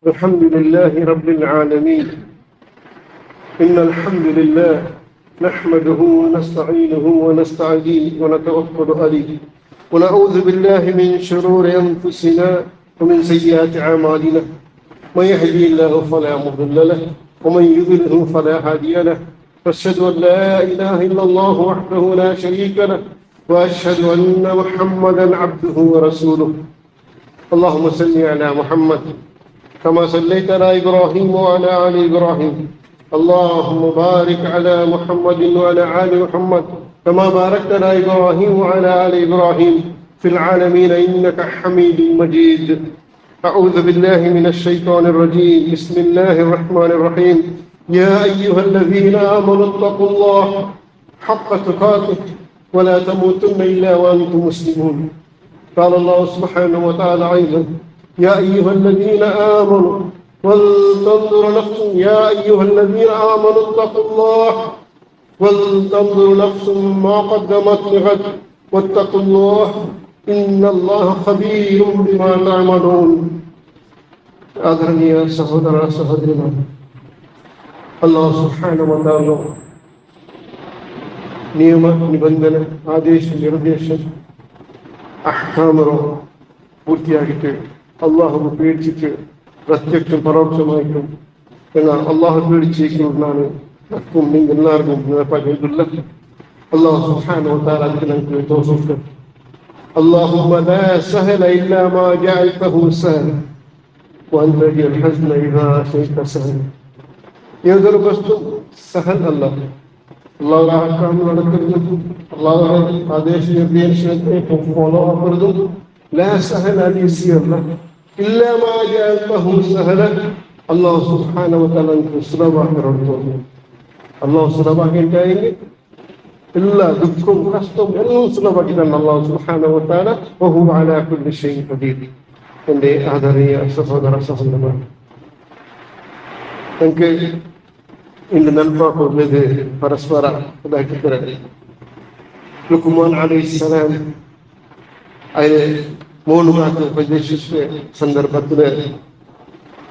الحمد لله رب العالمين. إن الحمد لله نحمده ونستعينه ونستعينه ونتوكل عليه ونعوذ بالله من شرور أنفسنا ومن سيئات أعمالنا. من يهدي الله فلا مضل له ومن يضلل فلا هادي له. أشهد أن لا إله إلا الله وحده لا شريك له وأشهد أن محمدا عبده ورسوله. اللهم صل على محمد كما صليت على إبراهيم وعلى آل إبراهيم. اللهم بارك على محمد وعلى آل محمد كما باركت على إبراهيم وعلى آل إبراهيم في العالمين إنك حميد مجيد. أعوذ بالله من الشيطان الرجيم. بسم الله الرحمن الرحيم. يا أيها الذين آمنوا اتقوا الله حق تقاته ولا تموتن إلا وأنتم مسلمون. قال الله سبحانه وتعالى أيضا: يا أيها الذين آمنوا ولتنظر نفس يا أيها الذين آمنوا اتقوا الله ولتنظر نفس ما قدمت لغد واتقوا الله إن الله خبير بما تعملون. آدरणीय सहोदर सहोदरीमान, अल्लाह सुब्हानहु व तआला नियम निबंधन आदेश निर्देश അഹ്കാമുകൾ പൂർത്തിയാക്കിയിട്ട് അള്ളാഹു പേടിച്ചിട്ട് പ്രത്യക്ഷം പരോക്ഷമായിട്ടും എന്നാൽ അള്ളാഹു പേടിച്ചേക്കുന്നതാണ് നമുക്കും എല്ലാവർക്കും പകരുന്നില്ല. അള്ളാഹു സുബ്ഹാനഹു വ തആല അതിന് നമുക്ക് തൗഫീഖ്. اللهم لا سهل إلا ما جعلته سهلا وأنت تجعل الحزن إذا شئت سهلا. ഏതൊരു വസ്തു സഹൽ അല്ല. അള്ളാഹുവിന്റെ അഹ്കാം നടക്കുന്നതും അള്ളാഹുവിന്റെ ആദേശ നിർദ്ദേശത്തെ ഫോളോ ആക്കുന്നതും ലാ സഹല അലീസിയല്ല ഇല്ലാ മാ ജഅൽതഹു സഹലൻ. അല്ലാഹു സുബ്ഹാനഹു വ തആല സുലഭമാക്കി അല്ലാഹു സുലഭമാക്കിയിട്ടായെങ്കിൽ എല്ലാ ദുഃഖവും കഷ്ടവും എല്ലാം സുലഭമാക്കിയിട്ടാണ് അല്ലാഹു സുബ്ഹാനഹു വ തആല വഹുവ അലാ കുല്ലി ഷൈഇൻ ഖദീർ. എൻ്റെ ആദരണീയ സഹോദര സഹോദരന്മാർ, എനിക്ക് ഇന്ന് നൽകാക്കുന്നത് പരസ്പര ഇതാക്കിത്തരാണ്. ലുക്മാൻ അലൈഹിസ്സലാം അതിന് 3 വാക്ക് ഉപദേശിച്ച സന്ദർഭത്തില്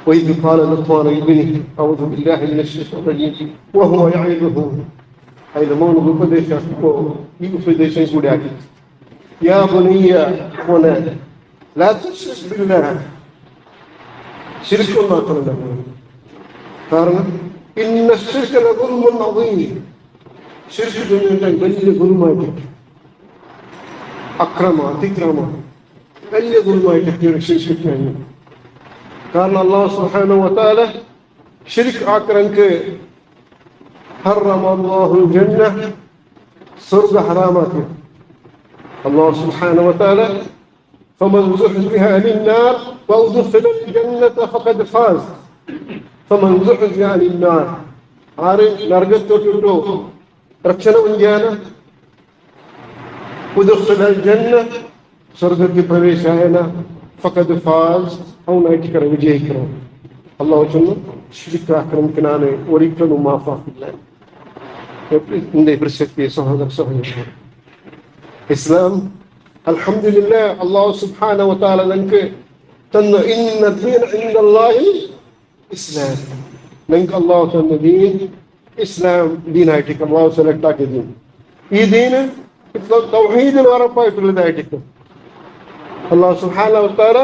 وإذ قال لقمان لابنه أعوذ بالله من الشيطان الرجيم وهو يعظه. അതിന് 3 ഉപദേശിച്ചപ്പോൾ ഈ ഉപദേശം കൂടി ആക്കി. യാ ബനിയ മോനെ ലാ തുശ്രിക് ബില്ലാഹ്, ശിർക്ക് ഉണ്ടാക്കരുത്. കാരണം ഇന്ന ശിർക ലദുൽമുൻ അദീം, ശിർക്ക് വലിയ ഗുരുമായിട്ട് അതിക്രമ വലിയ ഗുരുമായിട്ട് ശിക്ഷിക്കുകയാണ്. കാരണം അല്ലാഹു സുബ്ഹാനഹു വ തആല ശിർക്ക് ആക്രമക്ക് ഹറമ അല്ലാഹുൽ ജന്ന, സ്വർഗ്ഗ ഹറാമാക്കി. അല്ലാഹു സുബ്ഹാനഹു വ തആല فمن زحزح عن النار وأدخل الجنة فقد فاز. فمن زحزح عن النار, ആര് നരകത്തോട്ടിട്ടോ രക്ഷണ മുൻകാന ഉദ്ഖിലൽ ജന്ന, സ്വർഗ്ഗത്തിൽ പ്രവേശായന ഫഖദ് ഫാസ്, അവനായിട്ട് വിജയിക്കണം. അല്ലാഹു ചൊന്നു ശിർക്ക് ആക്രമിക്കനാണ് ഒരിക്കലും മാഫാക്കില്ല. എന്റെ പ്രസക്തി സഹോദര സഹോദരന്മാർ, ഇസ്ലാം അൽഹംദുലില്ലാഹ് അല്ലാഹു സുബ്ഹാനഹു വ തആല നമുക്ക് തന്ന ഇന്ന ദീന ഇൻദല്ലാഹി ഇസ്ലാം. നിങ്ങൾക്ക് അല്ലാഹു തന്ന ദീൻ ഇസ്ലാം ദീനായിട്ട് അല്ലാഹു സെലക്ട് ആക്കിയ ദീൻ. ഈ ദീന് തൗഹീദിൽ ഉറപ്പായിട്ടുള്ളതായിരിക്കും. അല്ലാഹു സുബ്ഹാനഹു വ തആല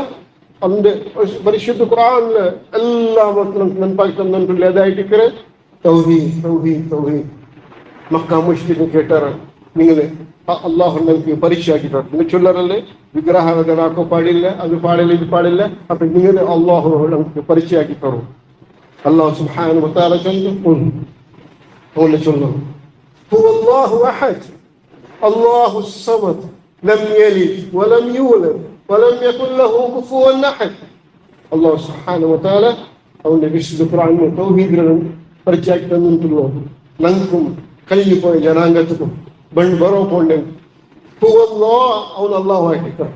അതിന്റെ പരിശുദ്ധ ഖുർആനില് എല്ലാ മക്കളും നന്പാക്കി തന്നിട്ടുള്ളതായിട്ട് തൗഹീദ് തൗഹീദ് തൗഹീദ്. മക്ക മുശ്രിക്ക് കേട്ടാറ് നിങ്ങൾ അള്ളാഹു നിങ്ങൾക്ക് പരീക്ഷയാക്കിയിട്ടുണ്ട്. നിങ്ങൾ ചൊല്ലറല്ലേ വിഗ്രഹാരാധനാക്കോ പാടില്ല, അത് പാടില്ല, ഇത് പാടില്ല. അപ്പൊ നിങ്ങൾ അള്ളാഹു നമുക്ക് പരീക്ഷയാക്കി തരും. അല്ലാഹു സുബ്ഹാനഹു വ തആല ചൊല്ലുന്നു ഹുവല്ലാഹു അഹദ് അല്ലാഹുസ് സമദ് ലം യലിദ് വലം യൂലദ് വലം യകുൽ ലഹു കുഫുവൻ അഹദ്. അല്ലാഹു സുബ്ഹാനഹു വ തആല അവന്റെ വിശുദ്ധ ഖുർആനിൽ തൗഹീദിനെ പരീക്ഷയാക്കി തന്നിട്ടുള്ളൂ. നമുക്കും കഴിഞ്ഞു പോയ ജനാംഗത്തിനും ബറോപ്പുണ്ട്. ഹുവല്ലാഹ്, അവൻ അല്ലാഹു ആയിട്ട്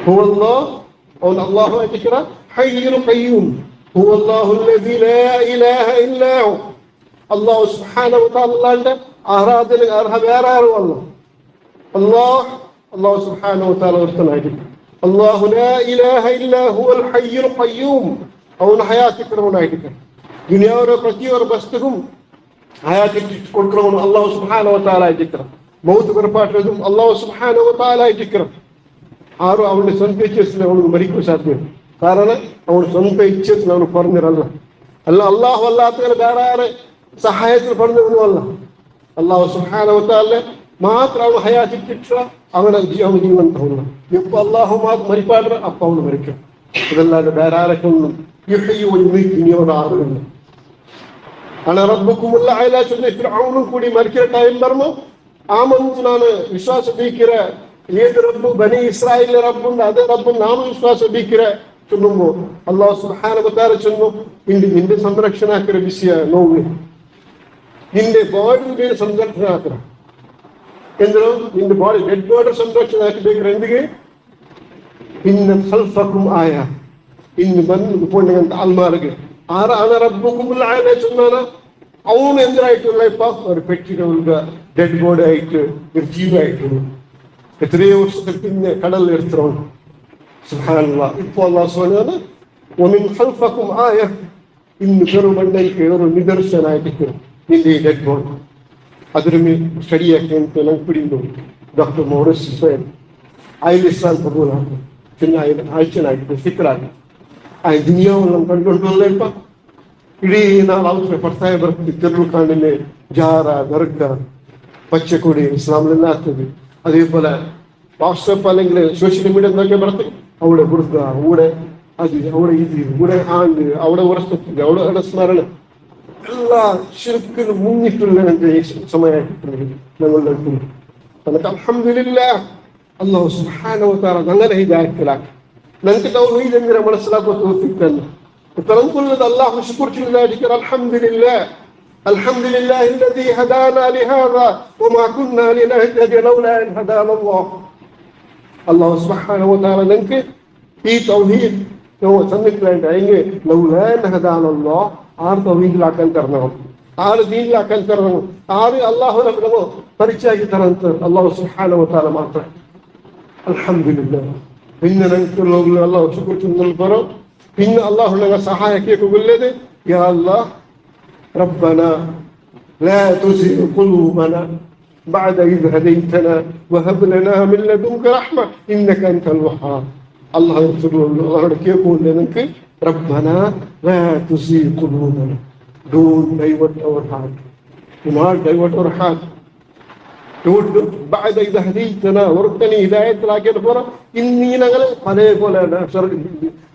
ഹുവല്ലാഹ്, അവൻ അല്ലാഹു ആയിട്ട് ഹയ്യുൽ ഖയ്യൂം ഹുവല്ലാഹു അല്ലദീ ലാ ഇലാഹ ഇല്ലാ ഹു. അല്ലാഹു സുബ്ഹാനഹു വ തആലയുടെ ആരാധന അർഹ വേറെ ആരും അല്ല. അല്ലാഹു സുബ്ഹാനഹു വ തആല ഒരുത്തനായിട്ട് അല്ലാഹു ലാ ഇലാഹ ഇല്ലാ ഹുവൽ ഹയ്യുൽ ഖയ്യൂം. ಅವನು ಹಯಾತಿಕ್ರಮನಾಗಿದ್ದಾನೆ. ದುನಿಯಾವರ ಪ್ರತಿಯೊಬ್ಬರ ವಸ್ತುಗೂ ಹಯಾತಿ ಕೊಡ್ಕೊಳ್ಳೋನು ಅಲ್ಲಾಹು ಸುಬ್ಹಾನಹು ವ ತಆಲಾ ಆಗಿದ್ದಾನೆ. ಮೌತ್ ಬರಪಾಟದು ಅಲ್ಲಾಹು ಸುಬ್ಹಾನಹು ವ ತಆಲಾ ಆಗಿದ್ದಾನೆ. ಆರು ಅವನ ಸ್ವಂತ ಇಚ್ಛೆಯಿಂದ ಅವನು ಮರಿಕೂ ಸಾಧ್ಯ. ಕಾರಣ ಅವನು ಸ್ವಂತ ಇಚ್ಛೆಯಿಂದ ಅವನು ಪರನಿರಲ್ಲ. ಅಲ್ಲ ಅಲ್ಲಾಹು ಅಲ್ಲಾಹ್ ಬೇರೆ ಸಹಾಯത്തിന് പറഞ്ഞവനും അല്ല. അല്ലാഹു സുബ്ഹാനഹു വ തആല ಮಾತ್ರ ಅವನು ಹಯಾತಿಕ್ಕಿಟ್ಟ ಅವನ ಜೀವಂತವನು. ಎಪ್ಪ ಅಲ್ಲಾಹು ಮಾತ್ರ ಮರಿಪಾಡ್ರೆ ಅಪ್ಪ ಅವನು ಮರಿಕ. ಇದೆಲ್ಲ ಬೇರೆ ಆರಕ್ಕೊಂದು ಯುನಿಯವರ ಆರುಗಳು ಹಣ ರಬ್ಬಕ್ಕುಲ್ಲ ಆಯ್ಲಾ ಚೊಂದೆ ಅವನು ಕೂಡಿ ಮರಿಕಿರ ಟೈಮ್ ಬರ್ಮ ಆಮಂತು ನಾನು ವಿಶ್ವಾಸ ಬೀಕಿರ ಏದು ರಬ್ಬು ಬನಿ ಇಸ್ರಾಯಿಲ್ ರಬ್ಬುಂದು ಅದೇ ರಬ್ಬು ನಾನು ವಿಶ್ವಾಸ ಬೀಕಿರ ಚೊನ್ನು ಅಲ್ಲಾಹು ಸುಬ್ಹಾನಹು ವ ತಆಲ ಚೊನ್ನು ನಿಂದೆ ಸಂರಕ್ಷಣೆ ಹಾಕಿರ ವಿಷಯ ನೋವು ನಿಂದೆ ಬಾಡಿ ಸಂರಕ್ಷಣೆ ಹಾಕಿರ ಎಂದ್ರು ನಿಂದೆ ಬಾಡಿ ಡೆಡ್ ಬಾಡಿ ಸಂರಕ್ಷಣೆ ಹಾಕಬೇಕ್ರೆ ಎಂದಿಗೆ ಇನ್ನು ಖಲ್ಫಕುಂ ಆಯಾ ಇನ್ನು ಬಂದು ಪೊಂಡಂತ ಅಲ್ಮಾರಿಗೆ ಆರ ಅನ ರಬ್ಬುಕುಂ ಆಯಾ ಚೊನ್ನಾನ ಅವನು ಎಂದ್ರಾಯ್ತು ಲೈಫ್ ಅವ್ರು ಪೆಟ್ಟಿಗೆ ಡೆಡ್ ಬಾಡಿ ಆಯ್ತು ಜೀವ ಆಯ್ತು ಎಷ್ಟೇ ವರ್ಷದ പിന്നെ കടലിൽ എടുത്തവನು സുബ്ഹാനല്ലാഹ്. ഇപ്പോൾ അല്ലാഹു സുബ്ഹാനഹു വമിൻ ഖൽഫകും ആയ ഇന്ന് ചെറുമണ്ടയ്ക്ക് ഒരു നിദർശനമായിട്ട് നിന്റെ ഡെഡ് ബോഡി അതിന് ശരിയാക്കി നമുക്ക് പിടിയുന്നു. ഡോക്ടർ മോറിസ് ഹുസൈൻ ഐലിസ്ലാം കബൂലാണ് പിന്നെ ആഴ്ചനായിട്ട് ഫിക്രാക്കി ആ ദുനിയാവെല്ലാം കണ്ടുകൊണ്ടുള്ള ഇപ്പം ഇടീ നാൾ അവസര പത്തായ ಬರ್ತಿ ചെറുക്കാണ്ടിലെ ജാറ ദർഗ പച്ചക്കൊടി ഇസ്ലാമിലില്ലാത്തത് അതേപോലെ വാട്സപ്പ് അല്ലെങ്കിൽ സോഷ്യൽ മീഡിയ എന്നൊക്കെ ಬರ್ತಿ അവിടെ ബുർദ അവിടെ അത് അവിടെ ഇത് ഇവിടെ ആണ്ട് അവിടെ ഉറസ്തത്തില്ല അവിടെ അടസ്മരണ എല്ലാ ശിർക്കിന് മുന്നിട്ടുള്ള സമയമായിട്ടുണ്ട് ഞങ്ങളുടെ നമുക്ക് അൽഹംദുലില്ലാഹ് അല്ലാഹു സുബ്ഹാനഹു വ തആല ഞങ്ങളെ ഹിദായത്തിലാക്കി ഞങ്ങൾക്ക് തൗഹീദ് എങ്ങനെ മനസ്സിലാക്കുക തൗഫീഖ് തന്നെ. തലമുള്ളത് അല്ലാഹു ശുക്ർ ചെയ്യുന്നതായിരിക്കും. അൽഹംദുലില്ലാഹ് അൽഹംദുലില്ലാഹി الذي هدانا لهذا وما كنا لنهتدي لولا ان هدانا الله. അല്ലാഹു സുബ്ഹാനഹു വ തആല ഞങ്ങൾക്ക് ഈ തൗഹീദ് തന്നിട്ടുണ്ടായിട്ട് അതിന് ലൗലാ അൻ ഹദാന അല്ലാഹ് ആറ് തൗഹീദിലാക്കാൻ തരണം, ആറ് ദീനിലാക്കാൻ തരണം, ആറ് അല്ലാഹുവിനെ പരിചയമാക്കി തരണം. അല്ലാഹു സുബ്ഹാനഹു വ തആല മാത്രം. അൽഹംദുലില്ലാഹ്. പിന്നെ ഞങ്ങൾക്കുള്ള അല്ലാഹു ശുക്ർ ചെയ്യുന്നതിൽ പറ പിന്നെ അല്ലാഹു ഞങ്ങളെ സഹായിക്കുകയൊക്കെ ഉള്ളത് യാ അല്ലാഹ് റബ്ബനാ ലാ തുസിഗ് ഖുലൂബനാ ബഅദ ഇദ് ഹദൈതനാ വഹബ് ലനാ മിൻ ലദുൻക റഹ്മ ഇന്നക അൻതൽ വഹ്ഹാബ്. അല്ലാഹു അവരുടെ കേൾക്കുന്നില്ല നിങ്ങൾക്ക് റബ്ബനാ ലാ തുസിഗ് ഖുലൂബനാ don't divert our heart, do not divert our heart. بعد إذا هديتنا ورتني هداية لكن فرا إني نقل عليه ولا نشر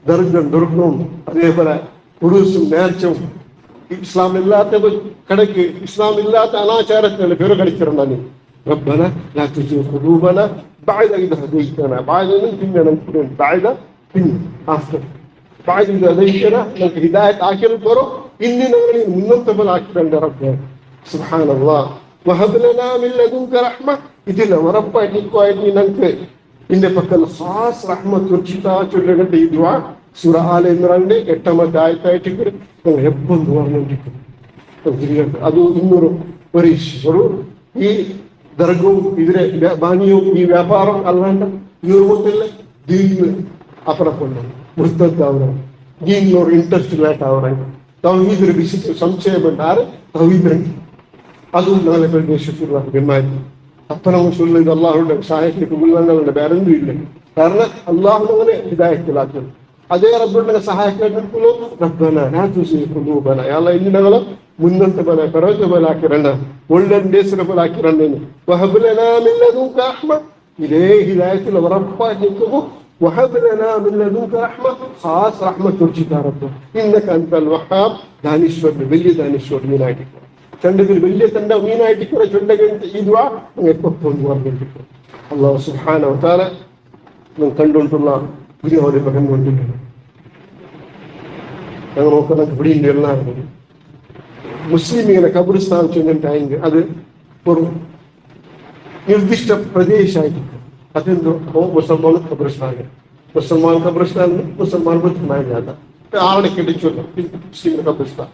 درجة درجون عليه ولا ورس نارجو إسلام الله تبى كذا إسلام الله تأنا شارك نل فيرو كذا كرناني ربنا لا تزغ قلوبنا بعد إذا هديتنا بعد نكمل نكمل بعد إن after بعد إذا هديتنا نك هداية آخر فرا إني نقل من نتبل آخر عند ربنا سبحان الله. وهب لنا من لدنك رحمة. ഇതില്ല ഉറപ്പായിട്ട് എനിക്കുമായിട്ട് ഞങ്ങൾക്ക് ഇതിന്റെ പക്കൽ ഖാസ് റഹ്മത്ത് ചൊല്ലേണ്ട ഈ ദുആ സൂറ ആല ഇമ്രാനിന്റെ 8ാമത്തെ ആയത്തായിട്ട് ഞങ്ങൾ എപ്പോഴും പറഞ്ഞുകൊണ്ടിരിക്കും. അത് ಇನ್ನೂರು ಪರೀಕ್ಷರು ಈ ದರ್ಗവും ഇതിലെ ബാനിയും ഈ വ്യാപാരം അല്ലാണ്ട് ഇവർ മൊത്തം ദീനിൽ അപ്പുറപ്പുണ്ട് മുർത്തദ്ദാവറാണ്, ദീനിനോട് ഇൻട്രസ്റ്റ് ഇല്ലാത്തവരാണ്, തൗഹീദിൽ വിശുദ്ധ സംശയമുണ്ടാറ് തൗഹീദ് അതും ഞങ്ങളെ പ്രദേശത്തുള്ളമാരി അപ്പനവും ചൊല്ലുന്നത് അള്ളാഹുടെ സഹായത്തിലേക്ക് ഉള്ളങ്ങളുടെ വേറൊന്നും ഇല്ല. കാരണം അള്ളാഹു അങ്ങനെ ഹിദായത്തിലാക്കുന്നു. അതേ റബ്ബുടെ സഹായത്തിലേക്കുള്ളൂ റബ്ബന ലാ തുസിഗ് ഖുലൂബന. അല്ലാ ഇനി ഞങ്ങളെ മുന്നോട്ട് പോലെ പ്രയോജനമാക്കിരണ്ട ഒള്ളന്റെ സിറഫലാക്കിരണ്ടേന് വഹബ് ലനാ മിൻ ലദുൻക റഹ്മ. ഇതേ ഹിദായത്തിൽ ഉറപ്പായിരിക്കുമോ വഹബ് ലനാ മിൻ ലദുൻക റഹ്മ ഖാസ് റഹ്മത്ത് ഉർജിത റബ്ബ് ഇന്നക അൻതൽ വഹാബ്. ദാനിശ്വരൻ വലിയ ദാനിശ്വരനായിരിക്കും. ചണ്ടതിൽ വലിയ തന്റെ മീനായിട്ടിരിക്കുന്ന ചുണ്ടകത്തെ ഈ ദുആ എപ്പോഴും പറഞ്ഞിരിക്കും. അല്ലാഹു സുബ്ഹാനഹു വ തആല കണ്ടുകൊണ്ടുള്ള ഇതിനോട് കണ്ടുകൊണ്ടിരിക്കുന്നു. ഞങ്ങൾ നോക്കുന്ന ഇവിടെ എല്ലാവരും മുസ്ലിം ഇങ്ങനെ ഖബർസ്ഥാൻ ചെന്നിട്ടായെങ്കിൽ അത് ഒരു നിർദ്ദിഷ്ട പ്രദേശമായിരിക്കും. അതെന്തോ മുസൽമാൻ ഖബർസ്ഥാൻ, മുസൽമാൻ ഖബർസ്ഥാൻ മുസൽമാൻ ആളെ കിടിച്ചല്ല മുസ്ലിം ഖബർസ്ഥാൻ.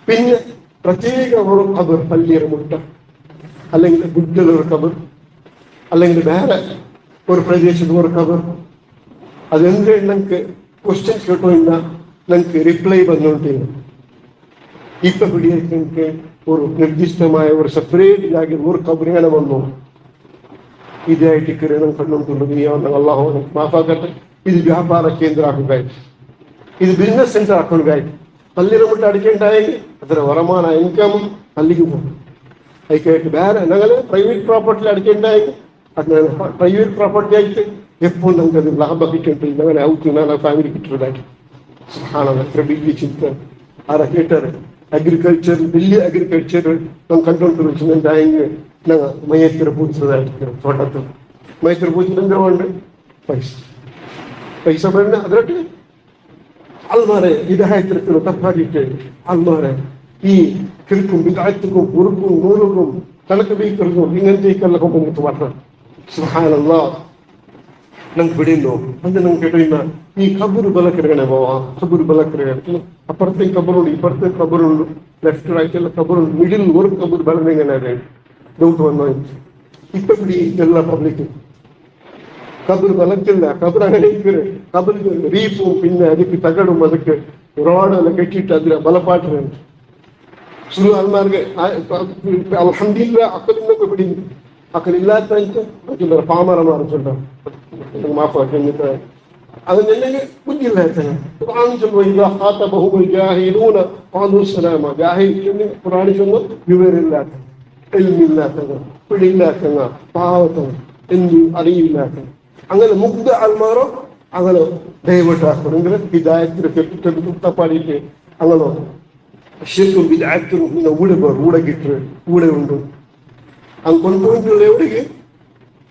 പിന്നെ പ്രത്യേക ഒരു ഖബർ പള്ളിയുടെ മുട്ട അല്ലെങ്കിൽ ബുദ്ധയുടെ ഒരു ഖബർ അല്ലെങ്കിൽ വേറെ ഒരു പ്രദേശത്ത് ഒരു ഖബർ അതെന്ത് ഞങ്ങൾക്ക് ക്വസ്റ്റ്യൻ കേട്ടോ ഇല്ല, ഞങ്ങൾക്ക് റിപ്ലൈ വന്നോണ്ടില്ല. ഇപ്പൊ പിടിയേക്ക് ഒരു നിർദ്ദിഷ്ടമായ ഒരു സെപ്പറേറ്റ് ആಗಿ ഒരു കബറിങ്ങനെ വന്നു. ഇതായിട്ട് കിരണം കണ്ടുകൊണ്ടിരുന്നു. അള്ളാഹു മാഫാക്കട്ടെ. ഇത് വ്യാപാര കേന്ദ്ര ആക്കുകയായി, ഇത് ബിസിനസ് സെന്റർ ആക്കുകയായി. പള്ളിയുടെ മുട്ട അടിക്കേണ്ടായി ಅದರ ವರಮಾನ ಇನ್ಕಮ್ ಅಲ್ಲಿಗೆ ಹೋಗಿ ಅದಕ್ಕೆ ಬೇರೆ ഞങ്ങൾ ಪ್ರೈವೇಟ್ ಪ್ರಾಪರ್ಟಿ ಅಡಿಕೆಂಡಾയി ಅದನ್ನ ಪ್ರೈವೇಟ್ ಪ್ರಾಪರ್ಟಿ ಆಯ್ತು ಎಪ್ಪು ನಂಗೆ ಅದು ಲಾಭ കിട്ടും ഞങ്ങളെ ഔത്ത് ನಾನು ಫ್ಯಾಮಿಲಿ കിട്ടുന്നതായിട്ട് സുബ്ഹാനല്ലാഹ്. എത്ര വലിയ ചിന്ത ആരാ കേട്ടാറ്. ಅಗ್ರಿಕಲ್ಚರ್ വലിയ ಅಗ್ರಿಕಲ್ಚರ್ ನಾವು ಕಂಡುಕೊಂಡಿರುವುದಾಗಿ ನಾವು ಮೈಯತ್ತಿರ ಪೂಜಿಸೋದಾಗಿರ್ತೀವಿ. ತೋಟದ್ದು ಮೈಯತ್ತಿರ ಪೂಜಿಸಿದ್ರೆ ಒಂದು പൈസ പറഞ്ഞ അതിലോട്ട് ആൾമാരെ ഇതായിട്ടിരിക്കുന്നു തപ്പാടിയിട്ട് ആൾമാരെ ഈ കിഴക്കും വിദായത്തിനും ഉറുക്കും നൂറുക്കും കണക്ക് വീക്കറിനും ഇങ്ങനത്തേക്കെല്ലാം കൊണ്ടിട്ട് വരണം. സുബ്ഹാനല്ലാഹ്. ನಂಗೆ ಬಿಡಿನ್ನು ಅಂದ್ರೆ ನಂಗೆ ಕೇಳಿನ ಈ ಕಬ್ಬರು ಬಲಕರಗಣೆ ಬಾವ ಕಬ್ಬರು ಬಲಕರಗಣೆ ಅಪ್ಪರ್ತೆ ಕಬ್ಬರು ಇಪ್ಪರ್ತೆ ಕಬ್ಬರು ಲೆಫ್ಟ್ ರೈಟ್ ಎಲ್ಲ ಕಬ್ಬರು ಮಿಡಿಲ್ ஒரு ಕಬ್ಬರು ಬಲನೆಗನೆ ಡೌಟ್ വന്നോയിച്ചു. ഇപ്പൊ പിടി എല്ലാ പബ്ലിക് കബർ ബലക്കില്ല. കബർ അങ്ങനെ ഇരിക്കரு. കബർക്ക് റീഫും പിന്നെ ಅದಕ್ಕೆ തകടും ಅದಕ್ಕೆ റോഡെല്ലാം കെട്ടിട്ട് അതിലെ ബലപ്പാട്ടുണ്ട് ശുരു ആൾമാർക്ക് അൽഹംദുലില്ലാ അക്കലിന്നൊക്കെ പിടി അക്കലില്ലാത്ത പാമരമാർ ചൊല്ലാം മാഫാക്കിട്ട് അതിനെല്ലെങ്കിൽ ബുദ്ധിയില്ല. ഖുർആൻ ചൊല്ലുക ഖാതബഹുൽ ജാഹിലൂന ഖാലു സലാമ. ജാഹിൽ ഖുർആൻ ചൊല്ലുന്ന വിവരമില്ലാത്ത ഇൽമില്ലാത്തവർ പിടിയില്ലാത്തവർ പാവത്തവർ എന്ത് അറിയില്ലാത്ത അങ്ങനെ മുഗ്ധ ആൾമാരോ അങ്ങനെ ദൈവട്ട് ആക്കണമെങ്കിൽ ഹിദായത്തിന് കെട്ടിട്ടെടുത്ത് തപ്പാടിയിട്ട് അങ്ങനെ ശരിക്കും വിദായത്തിനും പിന്നെ ഊടെ കിട്ട് ഊടെ ഉണ്ട് അങ്ങ് കൊണ്ടുപോയിട്ടുള്ള എവിടേക്ക്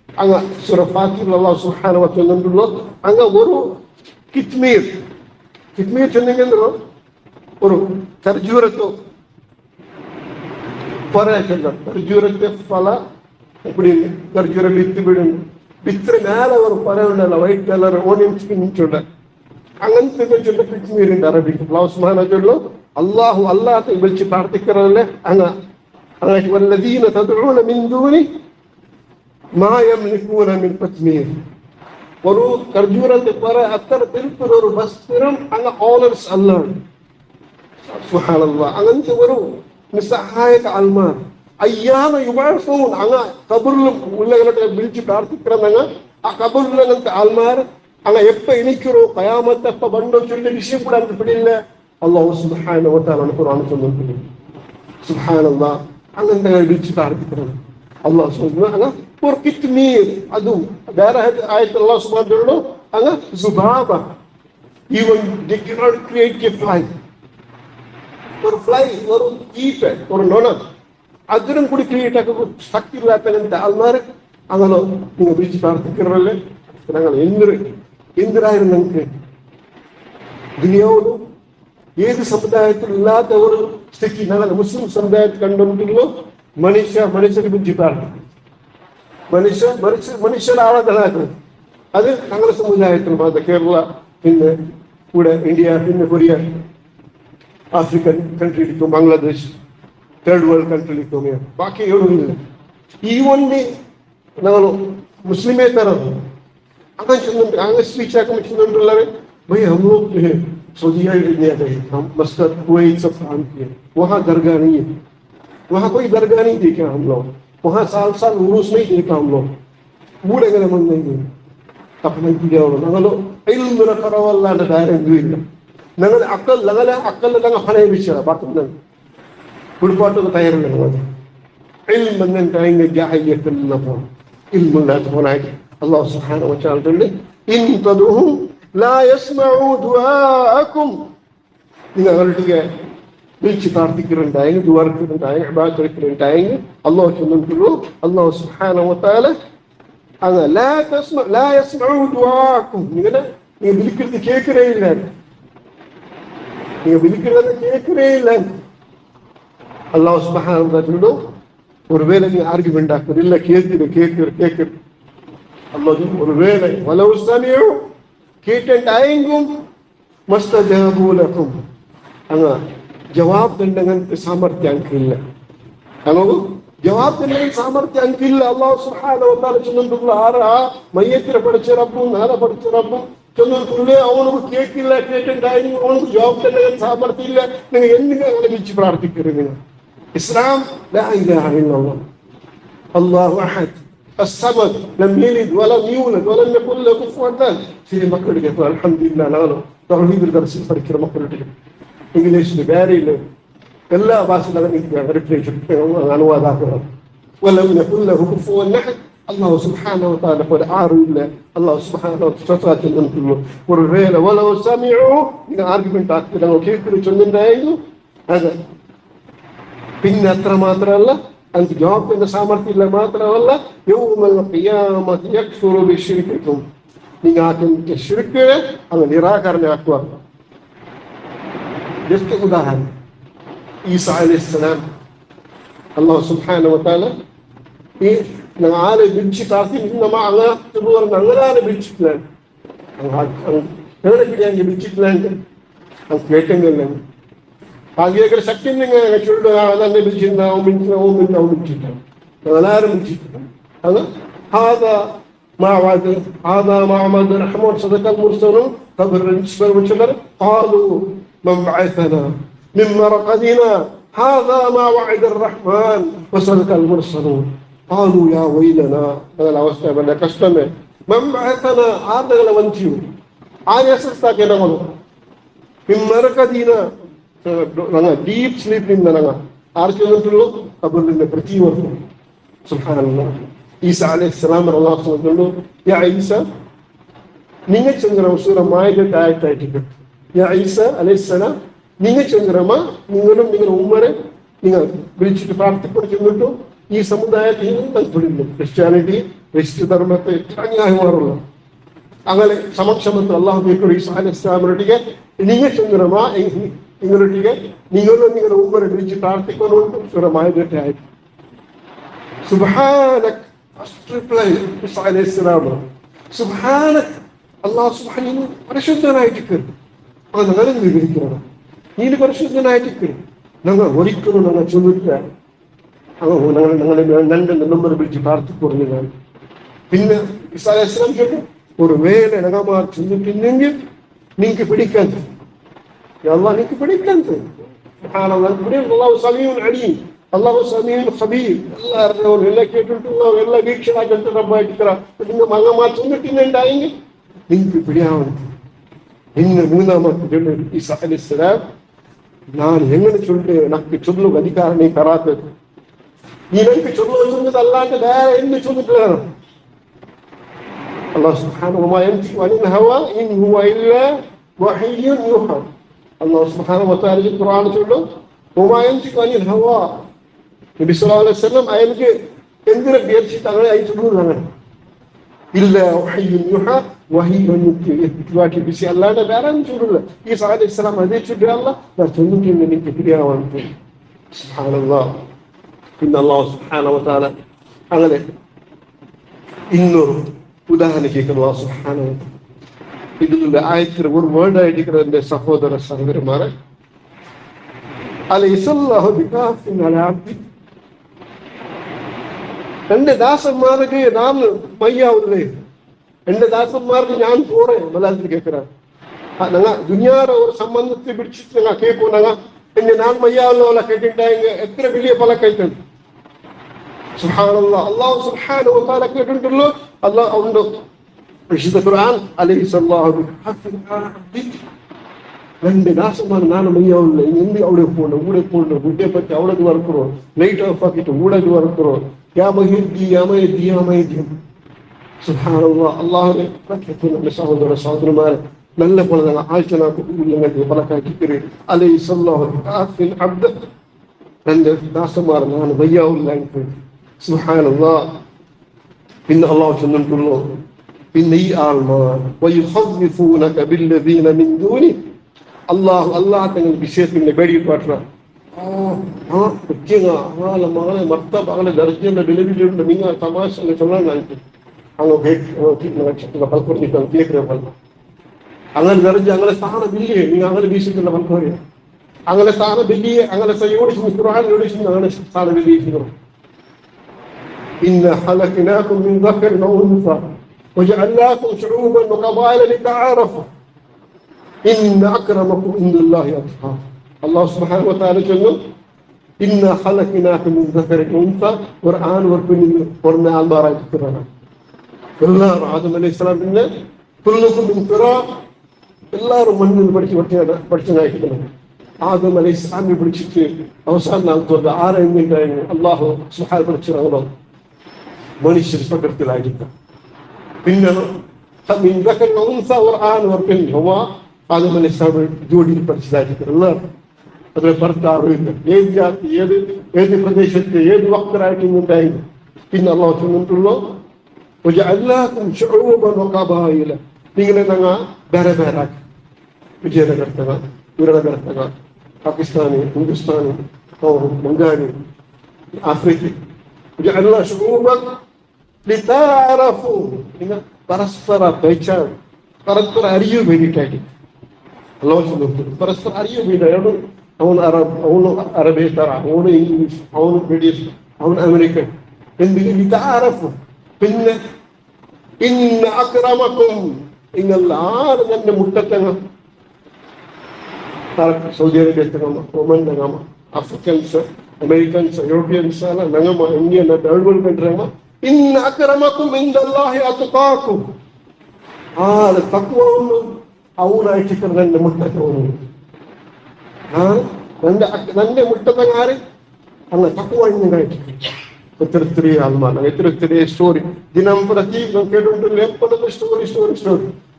അങ്ങ് സൂറ ഫാത്തിഹയിൽ അല്ലാഹു സുബ്ഹാനഹു വ തആല ചൊല്ലുന്നു. അങ്ങ് ഒരു കിത്മീർ ചെന്നെങ്കിൽ ഒരു ಖರ್ಜೂರದ್ದು ಪರ ಖರ್ಜೂರಕ್ಕೆ ಫಲ இப்படி ಖರ್ಜೂರ ಬಿತ್ತಿ ಬಿಡು ಬಿತ್ತರೆ மேல ஒரு பறை உண்டಲ್ಲ ವೈಟ್ ಕಲರ್ ಓನಿಯನ್ಸ್ ನಿಂಚುಂಡ അങ്ങനത്തെ ചൊല്ല കിത്മീർ അറബിക്ക് അല്ലാഹു സുബ്ഹാനഹു വ തആല അല്ലാഹു അല്ലാഹത്തെ വിളിച്ച് പ്രാർത്ഥിക്കറല്ലേ അങ്ങ് അങ്ങനെ വല്ലദീന തദ്ഊന മിൻ ദൂനി മാ യംലികൂന മിൻ കിത്മീർ. ഒരു ಖರ್ಜೂರത്തെ പറ അത്ര തിരുപ്പൂർ ഒരു വസ്ത്രം അങ്ങ് ഓണർസ് അല്ലാഹ്. സുബ്ഹാനല്ലാഹ്. അങ്ങനത്തെ ഒരു നിസ്സഹായക ആൾമാർ അയ്യാന യുബഅസൂൻ അങ്ങ് ഖബറിലും ഉള്ളവരുടെ വിളിച്ച് പ്രാർത്ഥിക്കണമെന്ന് ആ ഖബറിലങ്ങനത്തെ ആൾമാർ അങ്ങ് എപ്പോൾ എണീക്കറോ ഖയാമത്ത് എപ്പോൾ ബണ്ടോ ചൊല്ലിയ വിഷയം കൂടെ അങ്ങ് പിടിയില്ല. അല്ലാഹു സുബ്ഹാനഹു വ തആല ഖുർആൻ ചൊല്ലുന്നു. സുബ്ഹാനല്ലാഹ്. അങ്ങനത്തെ വിളിച്ച് പ്രാർത്ഥിക്കണം. അല്ലാഹു സുബ്ഹാനഹു അങ്ങ് ഒരു കിത്മീർ അതും വേറെ ആയത്ത് അല്ലാഹു സുബ്ഹാനഹു വ തആല അങ്ങ് സുബാബ even they cannot create a fly. ഒരു ഫ്ലൈ ഒരു ഈപ്പ ഒരു നൊണ അതിനും കൂടി ക്രിയേറ്റ് ആക്കി ശക്തി ഇല്ലാത്ത ആൾമാര് അങ്ങനെ നിങ്ങൾ വിളിച്ച് പ്രാർത്ഥിക്കുന്നവരല്ലേ. ഞങ്ങൾ എന്തിനായിരുന്നു നിങ്ങൾക്ക് ദുനിയാവിലും ഏത് സമുദായത്തിലും ഇല്ലാത്ത ഒരു സ്ഥിതി ഞങ്ങൾ മുസ്ലിം സമുദായത്തിൽ കണ്ടുകൊണ്ടുള്ളൂ. മനുഷ്യരെ വിളിച്ച് പ്രാർത്ഥിക്കും. മനുഷ്യരുടെ ആളാക്കുന്നത് അത് ഞങ്ങളുടെ സമുദായത്തിൽ മാത്രം. കേരള പിന്നെ കൂടെ ഇന്ത്യ പിന്നെ കൊറിയ ಆಫ್ರಿಕನ್ ಕಂಟ್ರಿ ಇತ್ತು, ಬಾಂಗ್ಲಾದೇಶ್ ಥರ್ಡ್ ವರ್ಲ್ಡ್ ಕಂಟ್ರಿ ಇತ್ತು. ಬಾಕಿ ಏನೂ ಇಲ್ಲ. ಈ ಒಂದೇ ನಾವು ಮುಸ್ಲಿಮೇ ತರೋದು आगे स्पीच आकर भाई हम लोग जो है सऊदीया इंडिया गए, हम मस्कत कुवैत सब काम किए, वहाँ दरगाह नहीं है, वहाँ कोई दरगाह नहीं देखा हम लोग, वहाँ साल साल उरूस नहीं देखा हम लोग, बूढ़े गले मन नहीं गए अपने किया नगलो इल्म रखरवल्ला डायरेक्ट ಇಲ್ಲ ನಗಲ ಅಕ್ಕಲ್ ನಂಗ ಹಣೆ ವಿಷಯ ಬಾಕಂದ ಹುಡುಪಾಟದ ತಯಾರಿಲ್ಲ ನಮಗೆ ಇಲ್ಮ್ ಬಂದಂತ ಹಿಂಗೆ ಜಾಹಿಲಿಯತ್ತಲ್ಲಪ್ಪ ಇಲ್ಮ್ ಇಲ್ಲ ತೋನಾಗಿ ಅಲ್ಲಾಹ್ ಸುಬ್ಹಾನಹು ವ ತಆಲಾ ಹೇಳಿ ಇನ್ ತದುಹು ಲಾ ಯಸ್ಮഉ ದುಆಅಕುಂ നിങ്ങൾ അവരുടെ വിളിച്ച് പ്രാർത്ഥിക്കുന്നുണ്ടായെങ്കിൽ ദുആർക്കുന്നുണ്ടായെങ്കിൽ ഇബാദത്തുണ്ടായെങ്കിൽ അല്ലാഹു ചൊല്ലുന്നു അല്ലാഹു സുബ്ഹാനഹു വ തആല അങ്ങ ലാ യസ്മഉ ദുആഅകും നിങ്ങൾ വിളിക്കുന്നത് കേൾക്കുകയില്ല, நீங்க விழிக்கிறது கேட்கவே இல்லை. அல்லாஹ் சுப்ஹானஹு வ தஆலா ஒருவேளை நீ ஆர்குமெண்ட் ஆக்குறது இல்ல, கேட்கிற அல்லாஹ் ஒருவேளை வலவு சமியு கேட்டாயெங்கும் மஸ்தஜாபு லகும் அங்க ஜவாப் தண்டங்கன் சாமர்த்தியம் ಅಂಕಿಲ್ಲ, ಅನೋ ಜವಾಬ್ ತನ್ನಗೆ ಸಾಮರ್ಥ್ಯ ಅಂಕಿಲ್ಲ. ಅಲ್ಲಾಹ್ ಸುಬ್ಹಾನಹು ವ ತಆಲಾ ಚಂದುಲ್ಲ ಆರ ಮಯ್ಯತಿರ ಪಡಚ ರಬ್ಬು ನಾಲ ಪಡಚ ರಬ್ಬು ചെന്നിട്ടുള്ളേ അവനക്ക് കേൾക്കില്ല, കേട്ടുണ്ടായി അവനക്ക് ജോബ് തന്നെ സാമർത്ഥ്യമില്ല, നിങ്ങൾ എന്തിനാ അങ്ങനെ വിളിച്ച് പ്രാർത്ഥിക്കരുത്. നിങ്ങൾ ഇസ്ലാം ലാ ഇലാഹ ഇല്ലല്ലാഹ് അല്ലാഹു അഹദ് الصمد لم يلد ولم يولد ولم يكن له كفوا احد. ശരി മക്കളുടെ അൽഹംദുലില്ലാഹ് നാളെ തൗഹീദുൽ ദർസിൽ പഠിക്കുന്ന മക്കളുടെ ഇംഗ്ലീഷിൽ വേറെയില്ല എല്ലാ ഭാഷയിലും അനുവാദാക്കണം. ولم يكن له كفوا احد. അല്ലാഹു സുബ്ഹാനഹു വ തആല പോലെ ആരുമില്ല. അല്ലാഹു സുബ്ഹാനഹു വ തആല ഒരു വേല വലോ സമീഉ ഇത് ആർഗ്യുമെന്റ് ആക്കി ഞങ്ങൾ കേൾക്കുന്നു ചൊല്ലുണ്ടായിരുന്നു. അതെ, പിന്നെ അത്ര മാത്രമല്ല, അതിന് ജവാബിന്റെ സാമർത്ഥ്യമില്ല മാത്രമല്ല, യൗമൽ ഖിയാമത്തി യക്ഫുറു ബിശ്രിക്കിക്കും, നിങ്ങൾ ആക്കിയ ശിർക്ക് അങ്ങ് നിരാകരണമാക്കുക. ജസ്റ്റ് ഉദാഹരണം, ഈസാ അലൈഹിസ്സലാം അല്ലാഹു സുബ്ഹാനഹു വ തആല ഈ ആളെ വിളിച്ചിട്ടാക്കി അങ്ങനെ വിളിച്ചിട്ടില്ല, എവിടെ വിളിച്ചിട്ടില്ല കേട്ടെങ്കിൽ ಹಾಗೆ ಶಕ್ತಿ ಚುರುಡು ಅದನ್ನೇ ಬಿಚ್ಚಿಟ್ಟು ನಾವು ಬಿಚ್ಚಿಟ್ಟು ಎಲ್ಲಾರು ಬಿಚ್ಚಿಟ್ಟು ಅದು هذا معبد الرحمن صدق المرسلون قبل النسبة والشجر قالوا من بعثنا من مرقدنا هذا ما وعد الرحمن وصدق المرسلون قالوا يا ويلنا هذا الأوسط من كشتمه من بعثنا هذا لونتيو آية سستاك نقول من مرقدنا ഡീപ് സ്ലീപ്പിംഗ് ആർ ചെന്നിട്ടുള്ളൂ കബറിന്റെ പ്രതി വർഷം. സുബ്ഹാനല്ലാഹ്. ഈസ അലൈഹിസ്സലാം അല്ലാഹു യാ ഈസ നിങ്ങൾ ചന്ദ്രമ സൂറ മാഇദയുടെ ആയത്തായിട്ട് യാ ഈസ അലൈഹിസ്സലാം നിങ്ങൾ ചന്ദ്രമ നിങ്ങളും നിങ്ങളുടെ ഉമ്മരെ നിങ്ങൾ വിളിച്ചിട്ട് പ്രാർത്ഥിക്കുന്നു ചെന്നിട്ടു ഈ സമുദായത്തിൽ താല്പര്യമില്ല. ക്രിസ്ത്യാനിറ്റി ക്രിസ്തു ധർമ്മത്തെ അന്യായം മാറുള്ളൂ. അങ്ങനെ സമക്ഷമത്തിൽ അല്ലാഹു ഈസ അലൈഹിസ്സലാമിനൊട്ടിಗೆ നിങ്ങൾ ചന്ദ്രമ നിങ്ങളൊട്ടിಗೆ നിങ്ങളും നിങ്ങളുടെ ഉമ്മരെ വിളിച്ച് പ്രാർത്ഥിക്കുന്നുണ്ട്. സൂറ മാഇദയുടെ ആയത്ത്. സുബ്ഹാനക് ഈസ അലൈഹിസ്സലാം സുബ്ഹാനക് അല്ലാഹു സുബ്ഹാനഹു പരിശുദ്ധനായിട്ടിരിക്കുന്നു. അത് ഞങ്ങൾ വിവരിക്കണം. നീ പരിശുദ്ധനായിട്ടിരിക്കുന്നു. ഞങ്ങൾ ഒരിക്കലും ഞങ്ങൾ ചൊല്ലില്ല. ഞങ്ങളെ രണ്ട് നമ്പർ വിളിച്ച് പ്രാർത്ഥിക്കുന്നു. പിന്നെ ഈസ അലൈഹിസ്സലാം കേട്ടു, ഒരു വേല ഞങ്ങമാർ ചൊല്ലിട്ടില്ലെങ്കിൽ നിങ്ങൾക്ക് പിടിക്കാൻ അള്ളാഹ് നിങ്ങൾക്ക് പിടിക്കാൻ അള്ളാഹു സമീഉൻ അലീം, അള്ളാഹു സമീഉൻ ഖബീർ, എല്ലാ അറിഞ്ഞവനും എല്ലാം കേട്ടിട്ടുള്ളവർ എല്ലാം വീക്ഷണാക്കിട്ട് റബ്ബായിട്ടിത്ര നിങ്ങൾ മങ്ങമാർ ചൊല്ലിട്ടിന്നുണ്ടായെങ്കിൽ നിങ്ങൾക്ക് പിടിയാവണം. ഇന്ന് മൂന്നാമത്തെ ഈസ അലൈഹിസ്സലാം ನಾನು ಹೆಂಗನ್ನು ಚೊಲ್ಲೆ ನಕ್ಕೆ ಚೊಲ್ಲು ಅಧಿಕಾರ ನೀ ತರಾತದ್ದು ನೀ ನನಗೆ ಚೊಲ್ಲು ಚೊಲ್ಲದು ಅಲ್ಲಾಂತ ಬೇರೆ ಎಲ್ಲಿ ಚೊಲ್ಲಿಲ್ಲ. ಅಲ್ಲಾಹ್ ಸುಬ್ಹಾನಹು ವಮಾ ಯಂತಿಕು ಅನಿಲ್ ಹವಾ ಇನ್ ಹುವ ಇಲ್ಲಾ ವಹಯ್ಯುನ್ ಯೂಹಾ. അല്ലാഹു സുബ്ഹാനഹു വ തആല ഖുർആൻ ചൊല്ലും വമാ യൻതിഖു അനിൽ ഹവാ. നബി സല്ലല്ലാഹു അലൈഹി വസല്ലം അയാൾക്ക് എന്തിനെ വിചാരിച്ചിട്ട് അങ്ങനെ അയച്ചിട്ടുള്ളൂ. അങ്ങനെ ഇല്ല വഹയ്യുൻ യൂഹാ വഹയ്യുൻ യുവാക്കി ബിസി അല്ലാതെ വേറെ ചൊല്ലില്ല. ഈസ അലൈഹിസ്സലാം അതേ ചൊല്ലി അല്ലാഹ് ചൊല്ലിട്ടുണ്ട് എനിക്ക് പിടിയാവാൻ. സുബ്ഹാനല്ലാഹ്. പിന്നെ അല്ലാഹു സുബ്ഹാനഹു വ തആല അങ്ങനെ ಇನ್ನೊರು ಉದಾಹರಣೆ ಕೇಳ್ಕೊಂಡು ಅല്ലാഹು സുബ്ഹാനഹു വ തആല ഇതിന്റെ ആയത്തിൽ ഒരു വേർഡ് ആയിരിക്കുന്ന എന്റെ സഹോദര സഹോദരന്മാരെ, അലൈസല്ലാഹു ബികാഫിൻ അലാ അബ്ദി, എന്റെ ദാസന്മാർക്ക് നാം മയ്യാവുന്നേ, എന്റെ ദാസന്മാർക്ക് ഞാൻ പോറേ മലയാളത്തിൽ കേൾക്കുന്ന ഞങ്ങൾ ദുനിയാറെ ഒരു സംബന്ധത്തെ പിടിച്ചിട്ട് ഞങ്ങൾ കേൾക്കും. ഞങ്ങൾ എന്നെ ഞാൻ മയ്യാവുന്ന കേട്ടിട്ടുണ്ടായെങ്കിൽ എത്ര വലിയ പല കേൾക്കുന്നു. സുബ്ഹാനല്ലാഹ്. അല്ലാഹു സുബ്ഹാനഹു വ തആല കേട്ടിട്ടുള്ളൂ. അല്ലാഹ് ഉണ്ട് വിശുദ്ധ ഖുർആൻ അലൈഹിസ്സല്ലാഹു ബികാഫിൻ അലാ അബ്ദി, എന്റെ ദാസന്മാർ ನಾನು ಮೈಯಾವುಲ್ಲ ಎಂದು ಅವಳೆ ಪೋಣ ಊಡೆ ಪೋಣ ಗುಡ್ಡೆ ಪಟ್ಟಿ ಅವಳದು ವರ್ಕರು ಲೈಟ್ ಆಫ್ ಹಾಕಿಟ್ಟು ಊಡದು ವರ್ಕರು യാമഹിദ്ദി. സുബ്ഹാനല്ലാഹ്. അല്ലാഹുവേ നമ്മുടെ സഹോദര സഹോദരന്മാരെ നല്ല പോലെ ആഴ്ച പലക്കാക്കിക്കറി അലൈഹിസ്സല്ലാഹു ബികാഫിൻ അബ്ദി, എന്റെ ദാസന്മാർ ನಾನು മയ്യാവുല്ല. സുബ്ഹാനല്ലാഹ്. പിന്നെ അല്ലാഹു ചൊല്ലിട്ടുള്ളൂ, പിന്നെ ഈ ആൾമാർ വയുഖവ്വിഫൂനക ബില്ലദീന മിൻ ദൂനി, അല്ലാഹു തങ്ങൾ വിഷയത്തിന്റെ പേടിയിൽ പാട്ടുക മകളെ മർത്തബ അങ്ങനെ ദർജന്റെ ഡെലിവറിയുണ്ട്. നിങ്ങൾ തമാശ ചൊല്ലാൻ കാണിക്കും അങ്ങ് പൽക്കൊടുത്തിട്ട് കേൾക്കുന്ന പല അങ്ങനെ ദർജ അങ്ങനെ സ്ഥാനമില്ലേ നിങ്ങൾ അങ്ങനെ വീശിക്കുന്ന പൽക്കോറിയ അങ്ങനെ സ്ഥാനമില്ലേ അങ്ങനെ ഓടിച്ചു ഖുർആൻ ഓടിച്ചു അങ്ങനെ സ്ഥാനമില്ലേ. ഇന്ന ഖലഖനാകും മിൻ ദക്കറിൻ വ ഉൻസാ وجعلناكم شعوبا وقبائل لتعارفوا إن أكرمكم عند الله أتقاكم. الله سبحانه وتعالى جنة إنا خلقناكم من ذكر وأنثى قرآن ورنا البارة القرآن எல்லாரும் ஆதம் அலைஹிஸ்ஸலாம் என்ன குல்லுக்கும் மின் துராப் எல்லாரும் மண்ணில் படிச்சு நாய்க்கிறாங்க. ஆதம் அலைஹிஸ்ஸலாம் படிச்சுட்டு அவசான நாள் தோன்ற ஆரம்பிட்டாங்க. அல்லாஹ் சுப்ஹானஹு படிச்சுறாங்களோ மனுஷர் பக்கத்தில் ஆகிட்டான். பின்னர் மின் ذكر وأنثى قرآن ورنا هو ആദം അലൈഹിസ്സലാം ജോഡിയിൽ പഠിച്ചതായിരിക്കും. എല്ലാവരും അതിലെ ഭർത്താവ് ഏത് ജാതി ഏത് പ്രദേശത്ത് ഏത് വക്തരായിട്ടുണ്ടായിരുന്നു. പിന്നെ അള്ളാഹു ചൊല്ലുന്നുള്ളൂ وجعلناكم شعوبا وقبائل നിങ്ങളെ ഞങ്ങൾ ಬೇರೆ ಬೇರೆ ആക്കി. വിജയനഗരത്തക ഉരുളനഗരത്തക പാകിസ്ഥാനി ഹിന്ദുസ്ഥാനി ബംഗാളി ആഫ്രിക്ക وجعلنا شعوبا لتعارفوا നിങ്ങൾ പരസ്പര പരിചയം പരസ്പര അറിവ് വേണ്ടിയിട്ടാക്കി. അള്ളാഹു ചൊല്ലുന്നു പരസ്പര അറിവ് വേണ്ടി. ಅವನು ಅವನು ಅರಬೇತರ ಅವನು ಇಂಗ್ಲಿಷ್ ಅವನು ಬ್ರಿಟಿಷ್ ಅವನು ಅಮೆರಿಕನ್ ಎಂದು ಲಿತಾರಫು. പിന്നെ ഇന്ന അക്രമക്കും നിങ്ങളാരും തന്നെ മുട്ടത്തങ്ങ സൗദി അറേബ്യ തങ്ങമ്മ ഒമൻ തങ്ങമ്മ ആഫ്രിക്കൻസ് അമേരിക്കൻസ് യൂറോപ്യൻസ് അല്ല നങ്ങമ്മ ഇന്ത്യൻ ഡെവലപ്മെന്റ് കൺട്രിയമ്മ ഇന്ന അക്രമക്കും ഇൻദല്ലാഹി അത്ഖാക്കും. ആള് തഖ്വವನ್ನು ಅವನಾಯ್ತಿದ್ರು ನನ್ನ ಮುಟ್ಟത്തവನು. ನನ್ನ ಮುಟ್ಟತಂಗ ആര് അല്ല തഖ്വ ഇന്നായിട്ട് എത്രത്തിരി ആൽമാന എത്രത്തിരി സ്റ്റോറി ദിനം പ്രതി കേട്ടുകൊണ്ടില്ല എപ്പോഴും സ്റ്റോറി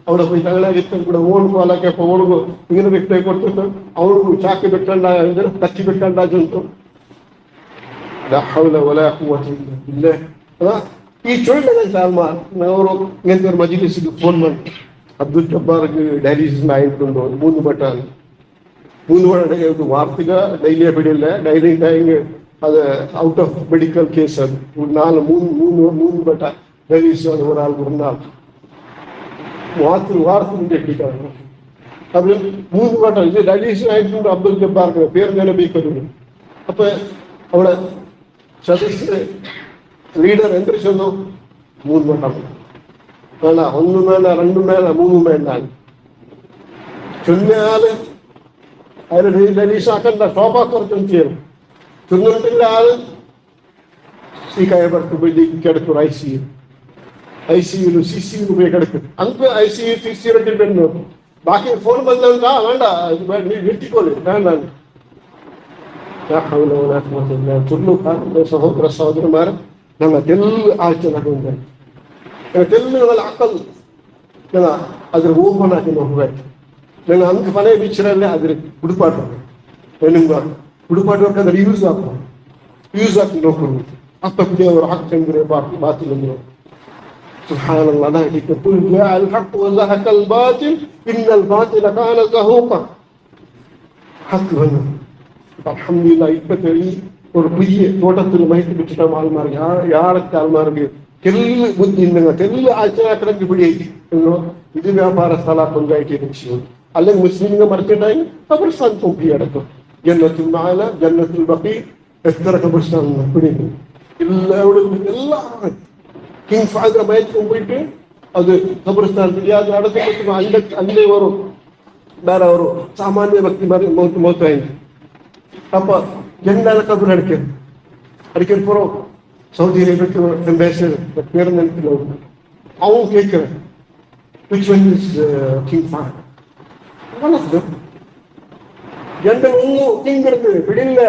അവിടെ പോയി തങ്ങളാಗಿತ್ತು ಕೂಡ ಓಣು ಪಾಲಕ್ಕೆ ಓಣುಗು ಇങ്ങനെ ಬಿಟ್ಟೆ ಕೊಡ್ತಿತ್ತು ಅವನಿಗೂ ಚಾಕಿ ಬಿಟ್ಟಂಡ ಕಚ್ಚಿ ಬಿಟ್ಟಂಡ ಜಂತು لا حول ولا قوة إلا بالله. ಈ ಚೋಳಿನ ಸಾಲ್ಮಾನ್ ಅವರು ಇಂಥ ಮಜ್ಲಿಸ್ಗೆ ಫೋನ್ ಮಾಡಿ ಅಬ್ದುಲ್ ಜಬ್ಬಾರ್ಗೆ ಡೈಲಿಸಿಸ್ ಆಯ್ಕೊಂಡು ಮೂರು ಬಟ್ಟ ವಾರ್ತೆಗ ಡೈಲಿ ಬಿಡಿಲ್ಲ ಡೈಲಿ ಹಿಂಗೆ அது அவுட் ஆஃப் மெடிக்கல் கேஸ். அது ஒரு நாலு மூணு பட்ட டெலிஸ் ஒரு நாள் வாரத்துக்கு எட்டிட்டாங்க. அப்படி மூணு பட்டம் இது டெலிஸ் ஆயிட்டு அப்துல் ஜப்பார் பேர் நிலைமைக்கு. அப்ப அவளை சதஸ்ய லீடர் என்று சொன்னோம் மூணு பட்டம் வேண்டாம். ஒன்று மேல ரெண்டு மேல மூணு வேண்டாம் சொன்னாலும் அதில் டெலிஸ் ஆக்கണ്ട சோபா കുറച്ചും ചേരും തിന്നിട്ടില്ല. ആള് ശ്രീകായപുരത്ത് പോയി കിടക്കും. ഐസിയുലും സിസിയിലും പോയി കിടക്കും. അങ്ക് ഐസിയു സിസിയിലൊക്കെ പെണ്ണു ബാക്കി ഫോൺ ಬಂದಂತಾ വേണ്ട വീട്ടിക്കോളി വേണ്ട. ತುರ್ಲು ಸಹೋದರ ಸಹೋದರಮಾರ ನಮ್ಮ ತೆಲ್ಲು ಆಚೆ ನಡುವೆ ತೆಲ್ಲು ಅಕ್ಕಲ್ ಅದ್ರ ಓಪನ್ ಆಗಿ ಹೋಗ್ಬೇಕು. ನಾನು ಅಂಕ ಮನೆ ಬಿಚ್ಚರಲ್ಲೇ ಅದ್ರ ಹುಡುಪಾಟ ಹುಡುಪಾಟ ಅದ್ರ ಯೂಸ್ ಹಾಕಿ ನೋಡ್ಕೊಂಡು ಅತ್ತ ಕುಡಿ ಅವರು ಹಾಕ್ತಂದ್ರೆ ಬಾತಿಲಂದ್ರು ಸುಬ್ಹಾನಲ್ಲಾಹ್. ಅದಾಗಿತ್ತು ಕುಲ್ ಜಾ ಅಲ್ ಹಕ್ ವ ಝಹಕ ಅಲ್ ಬಾತಿಲ್ ಇನ್ನಲ್ ಬಾತಿಲ ಕಾನ ಝಹೂಕ. ಹಕ್ ಬಂದು ಅಲ್ಹಮ್ದುಲಿಲ್ಲಾಹ್ ಇಪ್ಪತ್ತೇಳಿ ஒரு புதிய தோட்டத்தில் மகிழ்ச்சி பெற்றுட்டோம். ஆள்மார்க்கு யாருக்கு ஆள்மார்க்கு தெல்லு புத்திங்க தெல்லு ಆಚರಣೆ ಕಡೆಗೆ ಬಿಡಿ. ಇದು ವ್ಯಾಪಾರ ಸ್ಥಳ ಕೊಂಡಾಯ್ಕೆ ವಿಷಯ ಅಲ್ಲೇ ಮುಸ್ಲಿಮ್ಗೆ ಮರ್ತಿದ್ದಾಗಿ ಕಬ್ರಿಸ್ತಾನ್ ತೊಂಪಿ ಅಡಕು ಜನ್ನತುಲ್ ಮಾಲ ಜನ್ನತುಲ್ ಬಕಿ ಎತ್ತರ ಕಬ್ರಿಸ್ತಾನ್ ಬಿಡಿ ಎಲ್ಲ கிங் ஃபாதர் மயக்கம் போயிட்டு அது கபிரிஸ்தான் தெரியாது அடக்கப்பட்டு அங்கே வரும் வேற ஒரு சாமானிய பக்தி மாதிரி மௌத்தாயிங்க. அப்ப என்னால கபர் அடிக்க போறோம். சவுதி அரேபியாக்கு அம்பாசிடர் பேர் நினைக்கல. அவங்க கேட்கிறேன் which one is king father? one of them. எந்த ஒன்னும் கிங்கிறது விடில்ல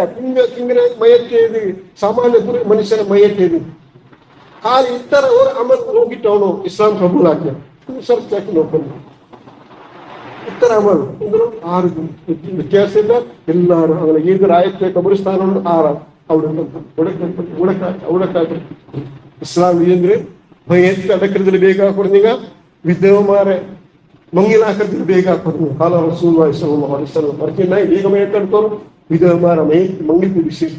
கிங்கிற மயக்கேது ಸಾಮಾನ್ಯ ಮನುಷ್ಯನ ಮಯಕ್ಕೇದು ಕಾಲು ಇತರ ಅಮಲ್ ಹೋಗಿಟ್ಟು ಅವನು ಇಸ್ಲಾಂ ಕಬೂಲ್ ಹಾಕ್ಯ ಸ್ವಲ್ಪ ಚಾಕಿ ನೋಡ್ಕೊಂಡು ಇತರ ಅಮಲ್ ಅಂದ್ರು 6 ವ್ಯತ್ಯಾಸ ಇಲ್ಲ. ಎಲ್ಲಾರು ಅವನಿಗೆ ಈಗ ರಾಯಕ್ಕೆ ಕಬ್ರಿಸ್ತಾನ ಆರ ಅವಡಕ್ಕಾಗ ಇಸ್ಲಾಂ ಅಂದ್ರೆ ಮೈಯೆತ್ತಿ ಅಡಕ್ರದಲ್ಲಿ ಬೇಗ ಹಾಕೊಡ್ದೀಗ ವಿದ್ಯಮಾರೆ ಮಂಗಿನ ಹಾಕರ್ದಲ್ಲಿ ಬೇಗ ಹಾಕೊಡ್ತೀನಿ ಕಾಲ ರಸೂಲುಲ್ಲಾಹಿ ಸಲ್ಲಲ್ಲಾಹು ಅಲೈಹಿ ವಸಲ್ಲಂ ಬರ್ಕಿನ ಈಗ ಮೈಯೆತ್ತಡ್ತಾರು ವಿದ್ಯಮಾರ ಮೈಯೆತ್ತಿ ಮಂಗಿತ್ತು ವಿಶೇಷ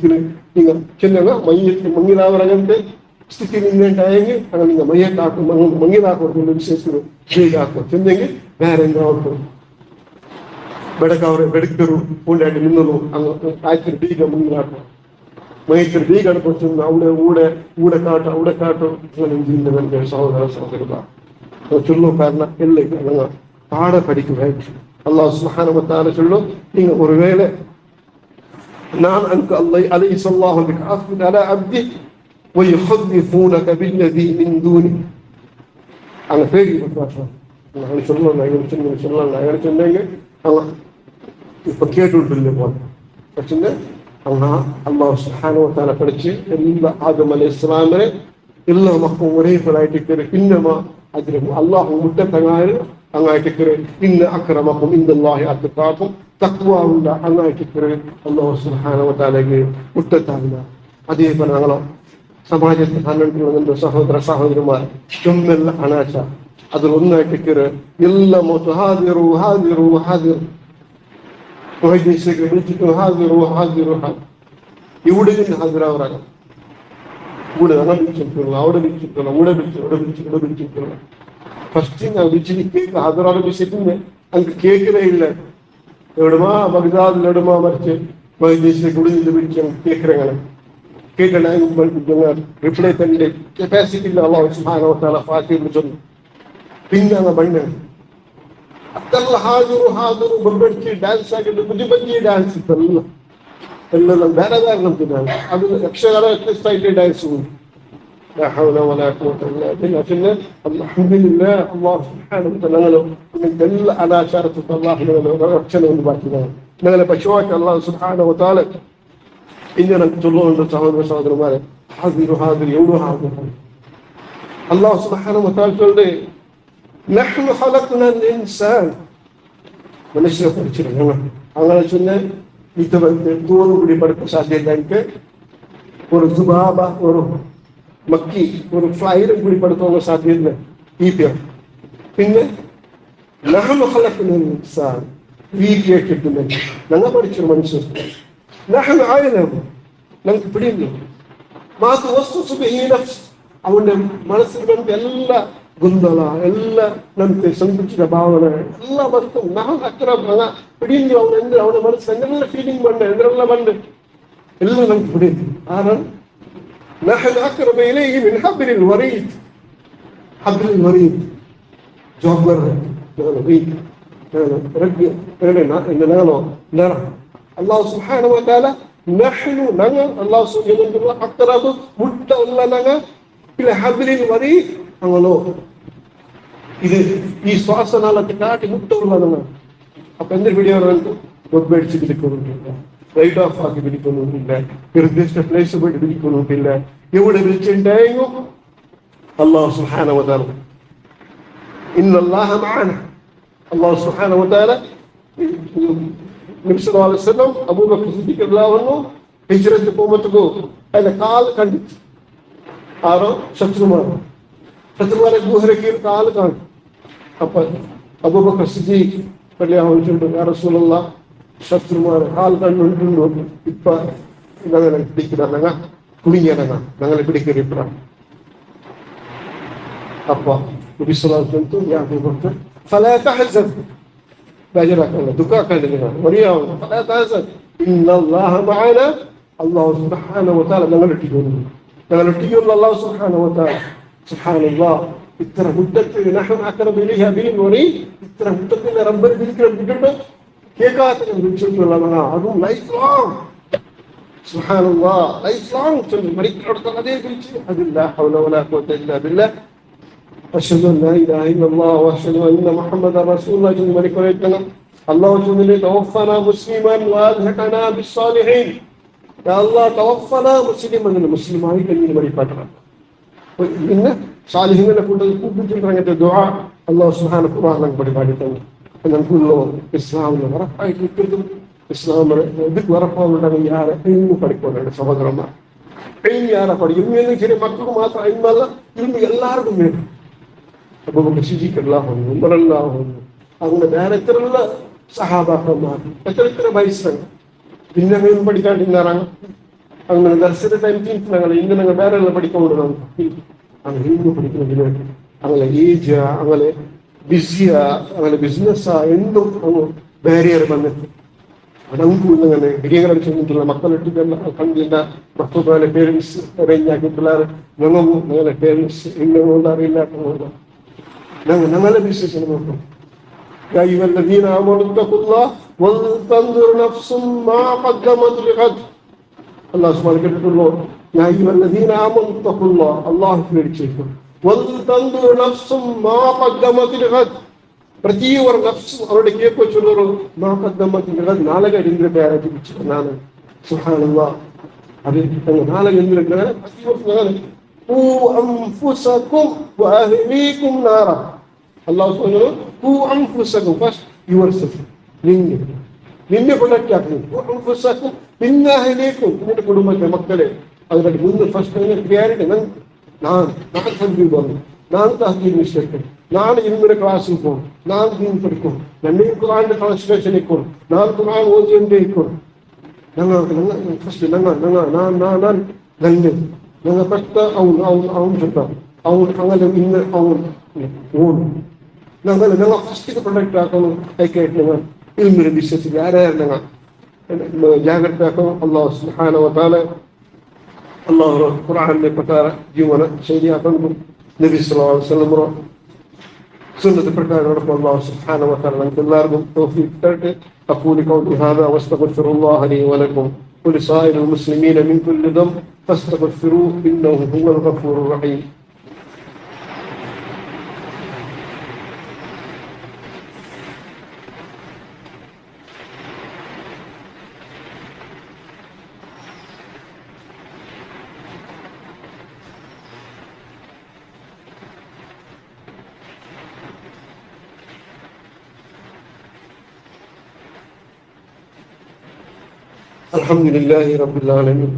ಈಗ ಚೆನ್ನಗ ಮೈಯೆತ್ತಿ ಮಂಗಿನವರಾಗಂತೆ ಸ್ಥಿತಿ ನಿಂದೇಂಟಾಗಿ ಅಲ್ಲಿಂದ ಮೈಯೆತ್ತು ಹಾಕು ಮಂಗಿನ ಹಾಕೊಡ್ತೀನಿ ವಿಶೇಷ ಬೇಗ ಹಾಕೋ ಚೆಂದಂಗೆ ಬೇರೆ ಅವ್ರು ಬೆಡಕರು ಪೂಂಡಾಟಿ ನಿನ್ನಲು ಆಯ್ತು ಬೀಗ ಮುಂದೆ ಹಾಕೋ ಮೈತ್ರಿ ಬೀಗ ಅನ್ಕೊಡ್ತೀನಿ ಅವಡೆ ಊಡಕಾಟು ನನಗೆ ಸಹೋದರ ಸಹೋದರ சொல்லும் காரணம் இல்லை பாட படிக்க அல்லாஹ் சுப்ஹானஹு வ தஆலா சொல்லும் நீங்க ஒருவேளை நான் அன்கு அல்லாஹ் அலைஹிஸ்ஸலாஹு பிகாஃபின் அலா அப்தி வ யுஹதிஃபூனக பில்லதி மின் தூனி அங்க பேடி பண்றாங்க நான் சொல்லலாம் சொன்னீங்க அவங்க இப்ப கேட்டு இல்லை போல வச்சுங்க அவங்க அல்லாஹ் சுப்ஹானஹு வ தஆலா படிச்சு எல்லா ஆதம் அலைஹிஸ்ஸலாமே எல்லா மக்களும் ஒரே போலாயிட்டு இன்னமா அது அல்லாஹ் முட்டை தங்காரு அங்காயிட்டு இன்ன அக்ரமக்கும் இந்தல்லாஹி அத்காக்கும் தக்வா உள்ள அங்காயிட்டு அல்லாஹ் சுப்ஹானஹு வ தஆலாக்கு முட்டை தாங்க அதே போல நாங்களும் സമാജത്തിൽ കണ്ടിട്ടുള്ള സഹോദര സഹോദരിമാർ ചുമ്മെല്ല അനാശ അതിൽ ഒന്നായിട്ടിക്കർ എല്ലാം ഹാദിറു ഹാദിറു ഹാദിർ വിളിച്ചിട്ട് ഹാദിറു ഹാദിറു ഇവിടെ ഹാദിറാവറാണ് ഇവിടെ അങ്ങനെ വിളിച്ചിട്ടുള്ള അവിടെ വിളിച്ചിട്ടുള്ള ഇവിടെ വിളിച്ചിട്ടുള്ള ഫസ്റ്റ് ഞാൻ വിളിച്ചിട്ട് ഹാദിറാവ് വിളിച്ചിട്ടുണ്ട് അങ്ങ് കേൾക്കലേ ഇല്ല എവിടുമാ ബഗ്ദാദിൽ എവിടുമാ മറിച്ച് വൈദ്യശിലേക്ക് വിളിച്ചിട്ട് വിളിച്ച് കേൾக்கிறேங்க ரிப்ளை பண்ணி கெப்பாசிட்டி இல்லை அல்லாஹ் சுப்ஹானஹு வ தஆலா ஃபாத்திஹ்னு சொல்லு பின்னாங்க பண்ணு அதெல்லாம் ಹಾಜರು ಬೊಬ್ಬಡ್ಚಿ ಡ್ಯಾನ್ಸ್ ಆಗಿದ್ದು ಬುದ್ಧಿ ಡ್ಯಾನ್ಸ್ ಇತ್ತಲ್ಲ ಎಲ್ಲ ಬೇರೆ ನಂಬ್ತಿದ್ದಾರೆ ಅದು ಯಕ್ಷಗಾನ ಸ್ಟೈಲ್ ಡ್ಯಾನ್ಸ್ لا حول ولا قوة إلا بالله الحمد لله الله سبحانه وتعالى من دل على شرط الله رక్షణ ఉంది బాకినా నగల పశువాక الله سبحانه وتعالى إننا نقتلون سهودر سهودر ماله حاضر يولو حاضر الله سبحانه وتعالى قال نحن خلقنا الإنسان من الشيء فرشنا أنا شنو يتبع طول بدي بركة سادة دانك ورزبابا ورمكي ورفلاير بدي بركة سادة دانك إيبيا إن نحن خلقنا الإنسان ويكيه كده نعم بركة منشور نحن عالم نحن بدينا ما توسط به نفس അവന്റെ മനസ്സിൽ നമുക്ക് എല്ലാ ഗുന്തല എല്ലാ നമുക്ക് സന്തുഷ്ട ഭാവന എല്ലാ വസ്തുവും ನಾವು ಅಕ್ರಮ പിടിഞ്ഞു അവന്റെ മനസ്സിൽ എന്തെല്ലാം ഫീലിംഗ് ഉണ്ട് എന്തെല്ലാം ഉണ്ട് എല്ലാം നമുക്ക് പിടിഞ്ഞു കാരണം نحن أقرب إليه من حبل الوريد حبل الوريد جوبر رجع نرى الله سبحانه وتعالى نحن الله سبحانه وتعالى أقرب متولنا إلى حبل الوريد أولو ഇത് ഈ ശ്വാസനാളത്തെ കാട്ടി മുട്ടുള്ളതാണ് അപ്പൊ എന്തൊരു വീഡിയോ ബൊബ്ബടിച്ച് പിടിക്കൊന്നുമില്ല റൈറ്റ് ഓഫ് ആക്കി പിടിക്കൊന്നുമില്ല നിർദ്ദിഷ്ട പ്ലേസ് പോയിട്ട് പിടിക്കൊന്നുമില്ല എവിടെ വിളിച്ചിട്ടുണ്ടായിരുന്നു അല്ലാഹു സുബ്ഹാനഹു വ തആല ഇന്നല്ലാഹ മഅന അല്ലാഹു സുബ്ഹാനഹു വ തആല നബി സല്ലല്ലാഹു അലൈഹി വസല്ലം അബൂബക്കർ സിദ്ദീഖ് റളിയല്ലാഹു അൻഹു ഹിജ്റത്ത് പോകുമ്പോൾ അതിന്റെ കാൽ കണ്ടിട്ട് ആരോ ശത്രുമാരെ ഗുഹരക്ക് കാൽ കാണും അപ്പൊ അബൂബക്കർ സിദ്ദീഖ് റളിയല്ലാഹു അൻഹു യാ റസൂലല്ലാഹ് ശത്രുമാരെ കാൽ കണ്ടുണ്ടോ ഇപ്പൊ ഞങ്ങളെ പിടിക്കുന്നതങ്ങ കുടുങ്ങിയതങ്ങ ഞങ്ങളെ പിടിക്കറിയപ്പെടാം അപ്പൊ നബി സല്ലല്ലാഹു അലൈഹി വസല്ലം യാ അബൂബക്കർ ഫലാ തഹസൻ ബജറക ദുഃഖാക്കണ്ട മറിയാ ഫലാ തഹസൻ ഇന്നല്ലാഹ മഅന അല്ലാഹു സുബ്ഹാനഹു വ തആല ഞങ്ങളൊട്ടിക്കുന്നു അല്ലാഹു സുബ്ഹാനഹു വ തആല സുബ്ഹാനല്ലാഹ് ഇത്ര മുദ്ദത്തിൽ നഹ്നു അഖറബ ഇലൈഹി ബിൽ വരീദ് ഇത്ര മുദ്ദത്തിൽ റബ്ബിനെ വിളിച്ചിട്ട് കേൾക്കാത്ത വിളിച്ചിട്ടുള്ളതാണ് അതും ലൈഫ് ലോങ് സുബ്ഹാനല്ലാഹ് ലൈഫ് ലോങ് മരിക്കടത്ത അതേ വിളിച്ച് അതില്ല ഹൗല വലാ ഖുവത ഇല്ലാ ബില്ലാഹ് അഷ്ഹദു അൻ ലാ ഇലാഹ ഇല്ലല്ലാഹ് വഅഷ്ഹദു അന്ന മുഹമ്മദൻ റസൂലുള്ളാഹി എന്ന് മരിക്കണം അല്ലാഹു ചൊല്ലുന്നു തവഫനാ മുസ്ലിമൻ വഅൽഹഖനാ ബിസ്സാലിഹീൻ യാ അല്ലാഹ് തവഫനാ മുസ്ലിമൻ മുസ്ലിമായി കഞ്ഞി മരിക്കണം പിന്നെ സാലിഹീങ്ങളുടെ കൂട്ടത്തിൽ ദുആ അല്ലാഹു സുബ്ഹാനഹു വ തആല പഠിപ്പിച്ചിട്ടുണ്ട് നമുക്കുള്ള ഇസ്ലാമിന് ഉറപ്പായിട്ട് ഇസ്ലാമിന് ഇതിക്ക് ഉറപ്പാവുണ്ടെങ്കിൽ യാരെ ഇന്ന് പഠിക്കുന്നുണ്ട് സഹോദരന്മാർ യാരെ പഠിക്കും ഇന്ന് ചെറിയ മക്കൾക്ക് മാത്രം ഇന്നല്ല ഇന്ന് എല്ലാവർക്കും വേണം അബൂബക്കർ സിദ്ദീഖ് റളിയല്ലാഹു അൻഹു ഉമർ റളിയല്ലാഹു അൻഹു അങ്ങനെ വേറെ എത്രയുള്ള സഹാബാക്കന്മാർ എത്ര വയസ്സാണ് പിന്നെ മേലും പഠിക്കാണ്ടിരുന്നാറാണ് അങ്ങനെ ദർശന ടൈം ഞങ്ങൾ ഇന്ന് ഞങ്ങൾ വേറെ എല്ലാം പഠിക്കൊണ്ടിരുന്നു അങ്ങനെ ഇന്ന് പഠിക്കുന്നതിന് അങ്ങനെ ഏജ് അങ്ങനെ ബിസിയാ അങ്ങനെ ബിസിനസ്സാ എന്തും അങ്ങ് ബാരിയർ വന്നിട്ട് അടങ്ങും അങ്ങനെ ഹിരിയങ്ങളെ ചെന്നിട്ടുള്ള മക്കളിട്ടില്ല കണ്ടില്ല മക്കളുടെ പേരൻസ് അറേഞ്ച് ആക്കിയിട്ടുള്ള ഞങ്ങളും ഞങ്ങളുടെ പേരൻസ് ഇന്നുകൊണ്ട് അറിയില്ലാത്തതുകൊണ്ട് ഞങ്ങളെ വിശ്വസിച്ച് നോക്കും. يا أيها الذين آمنوا اتقوا الله ولتنظر نفس ما قدمت لغد. അല്ലാഹു സുബ്ഹാനഹു കേട്ടിട്ടുള്ളൂ. يا أيها الذين آمنوا اتقوا الله, അല്ലാഹു പേടിച്ചേക്കും. ولتنظر نفس ما قدمت لغد. ಪ್ರತಿಯೊಬ್ಬರ ನಫ್ಸ್ ಅವരുടെ ಕೇಳ್ಕೊ ಚೊಲ್ಲರು ಮಾ قدمت لغد, ನಾಳೆಗೆ ಇಂದ್ರ ತಯಾರಾಗಿ ಬಿಚ್ಚು ನಾನು ಸುಬ್ಹಾನಲ್ಲಾಹ್. ಅದೇ ನಾಳೆಗೆ ಇಂದ್ರ ಪ್ರತಿಯೊಬ್ಬರು ഖൂ അൻഫുസകും വഅഹ്ലീകും നാറ. അല്ലാഹു പറഞ്ഞു ഖൂ അൻഫുസകും, ഫസ്റ്റ് യുവർസെൽഫ്, നിന്നെ പ്രൊട്ടക്ട് ആക്കണം. ഖൂ അൻഫുസകും പിന്നെ അഹ്ലീകും, നിന്റെ കുടുംബത്തെ മക്കളെ. അതിന്റെ മുന്ന് ഫസ്റ്റ് ക്ലിയറിറ്റി நான் சந்தி வரும், நான் தஹ்தீர் நிஷ்டேன், நான் இல்முடைய கிளாஸுக்கு போகும், நான் தீன் படிக்கும், என்னையும் குர்ஆன் டிரான்ஸ்லேஷன் இருக்கும், நான் குர்ஆன் ஓதிண்டே இருக்கும். நாங்கள் ஃபர்ஸ்ட் நான் நாங்கள் பட்ட அவன் சொல்றான் அவன் அங்கே இன்ன அவன் ஓடும். நாங்கள் ஃபர்ஸ்ட்டுக்கு ப்ரொடக்ட் ஆக்கணும். கேட்டுங்க இல்முடைய விஷயத்துக்கு யாரா இருந்தாங்க ಜಾಗ್ರತೆ ಆಕணும். ಅಲ್ಲಾಹ್ ಸುಬ್ಹಾನಹು ವ ತಆಲಾ ಅಲ್ಲಾಹ್ ಕುರ್ಆನ್ ಪ್ರಕಾರ ಜೀವನ ಶೈಲಿ ಹಾಕೊಂಡು ನಬಿ ಸಲ್ಲಲ್ಲಾಹು ಅಲೈಹಿ ವಸಲ್ಲಂ ಸುನ್ನತ ಪ್ರಕಾರ ನೋಡ್ಕೊಂಡು ಅಲ್ಲಾಹ್ ಸುಬ್ಹಾನಹು ವ ತಆಲಾ ನಮಗೆಲ್ಲರಿಗೂ ತೌಫೀಕ್ ತರಲಿ. أقول قولي هذا واستغفر الله لي ولكم ولسائر المسلمين من كل ذنب فاستغفروه إنه هو الغفور الرحيم. الحمد لله رب العالمين.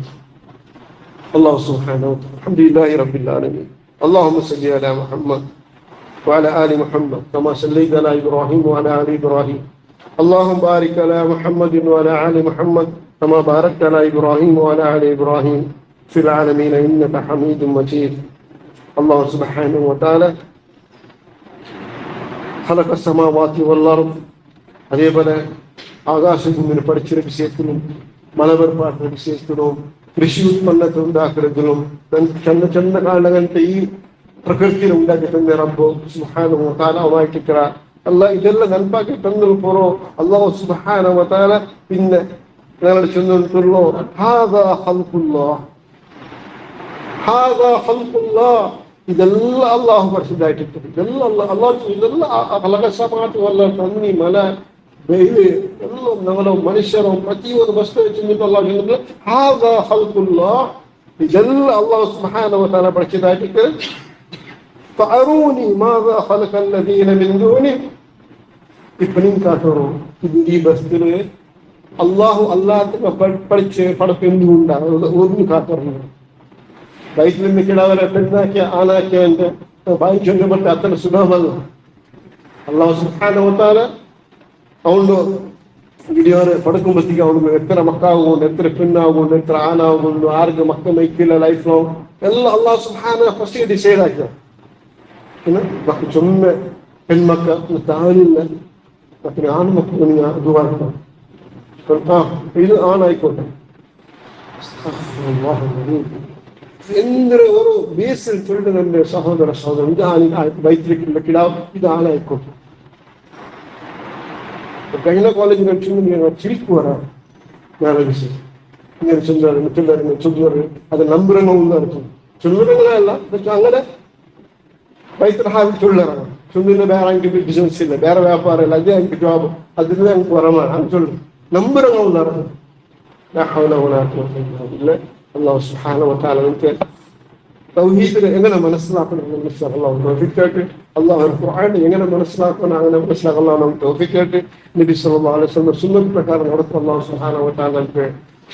الله سبحانه وتعالى الحمد لله رب العالمين. اللهم صل على محمد وعلى آل محمد كما صليت على إبراهيم وعلى آل إبراهيم. اللهم بارك على محمد وعلى آل محمد كما باركت على إبراهيم وعلى آل إبراهيم في العالمين إنك حميد مجيد. الله سبحانه وتعالى خلق السماوات والأرض. അതേപോലെ ആകാശഭൂമിനെ പഠിച്ചൊരു വിഷയത്തിലും മലബർപ്പാട്ടിന്റെ വിഷയത്തിലും കൃഷി ഉത്പന്നത്തെ ഉണ്ടാക്കുന്നതിലും ചെന്ന ചെന്ന കാലങ്ങനത്തെ ഈ പ്രകൃതിയിൽ ഉണ്ടാക്കി തന്നെ റബ്ബ് സുബ്ഹാനഹു വ തആല അവമായിട്ടിക്കറ അല്ല ഇതെല്ലാം നെനപ്പാക്കി തന്നൊരു പുറോ അല്ലാഹു സുബ്ഹാനഹു വ തആല പിന്നെ ഞങ്ങളുടെ ചൊല്ലുള്ളൂ ഹാദാ ഖൽഖുല്ലാഹ്, ഹാദാ ഖൽഖുല്ലാഹ്. ഇതെല്ലാം അല്ലാഹു പരിശുദ്ധമായിട്ടിട്ട് ഇതെല്ലാം അല്ലാഹു ഇതെല്ലാം ഖലഖ സമാവാതി വൽ അർദ് മല വെയില് എല്ലാം ഞങ്ങളോ മനുഷ്യരും പ്രതിയൊരു വസ്തു വെച്ചിട്ട് അല്ലാഹു ചൊല്ലുന്നു ഹാദാ ഖൽഖുല്ലാഹ്. ഇതെല്ലാം അല്ലാഹു സുബ്ഹാനഹു വ തആല പരിശുദ്ധമായിട്ടിട്ട് ഫഅറൂനി മാദാ ഖലഖൽ ലദീന മിൻ ദൂനി. ഇപ്പൊ നിങ്ങൾ കാട്ടറോ ഈ വസ്തുവില് അല്ലാഹു പഠിച്ച് പടപ്പ് എന്തുകൊണ്ടാണ് ഒന്നും കാട്ടറില്ല. വയറ്റിൽ നിന്ന് കിടാവരെ പെണ്ണാക്കിയ ആണാക്കിയവന്റെ വായിച്ചൊല്ലപ്പെട്ട അത്ര സുഖമല്ല. അല്ലാഹു സുബ്ഹാനഹു വ തആല അവನು ಹಿಡಿಯೋರು ಪಡ್ಕೊಂಬತ್ತಿಗೆ ಅವನಿಗೆ ಎತ್ತರ ಮಕ್ಕಾಗುಂಡು ಎತ್ತರ ಪೆಣ್ಣಾಗುಂಡು ಎತ್ತರ ಆನಾಗುಂಡು ಆರ್ಗ ಮಕ್ಕ ಮೈಕಿಲ್ಲ ಲೈಫ್ ಲಾಂಗ್ ಎಲ್ಲ ಅಲ್ಲಾಹ್ ಸುಬ್ಹಾನಹು ಫಸ್ಟ್ ಡಿಸೈಡ್ ಆಗ್ತದೆ. ಮಕ್ಕಳು ಸುಮ್ಮನೆ ಹೆಣ್ಮಕ್ಕ ತಾನಿಲ್ಲ ಮತ್ತೆ ಆಣ್ ಮಕ್ಕಳು ಅದು ಇದು ಆನ್ ಆಯ್ಕೊಂಡೆ ഒരു ബേസിൽ ചൊല്ലു എൻ്റെ സഹോദര ഇത് വൈദ്യുതിക്കുള്ള കിടാവ് ഇത് ആളായിക്കോട്ടെ. കഴിഞ്ഞ കോളേജിൽ വെച്ചിട്ടുണ്ടെങ്കിൽ ചിരിക്കു വരാം വേറെ വിഷയം ഇങ്ങനെ ചൊല്ലുവാറ് അത് നമ്പുരങ്ങളൊന്നും ചൊല്ലുരങ്ങളല്ല. പക്ഷെ അങ്ങനെ വൈദ്യുതി ഹാവിൽ ചൊല്ലറാണ് ചൊല്ലിന് വേറെ എനിക്ക് ബിസിനസ് ഇല്ല വേറെ വ്യാപാരം ഇല്ല അതേ എനിക്ക് ജോബ് അതിന് എനിക്ക് വരമാണ് അത് ചൊല്ലു നമ്പുരങ്ങളൊന്നും അല്ലാഹു സുബ്ഹാനഹു വ തആല നമുക്ക് തൗഹീദിനെ എങ്ങനെ മനസ്സിലാക്കണമെന്ന് മനസ്സിലാക്കാൻ തൗഫീഖ് തരട്ടെ. അല്ലാഹു ഖുർആനെ എങ്ങനെ മനസ്സിലാക്കണം അങ്ങനെ മനസ്സിലാക്കാൻ അല്ലാഹു നമുക്ക് തൗഫീഖ് തരട്ടെ. നബി സല്ലല്ലാഹു അലൈഹി വസല്ലം സുന്നത്ത് പ്രകാരം നടത്താൻ അല്ലാഹു സുബ്ഹാനഹു വ തആല നമുക്ക്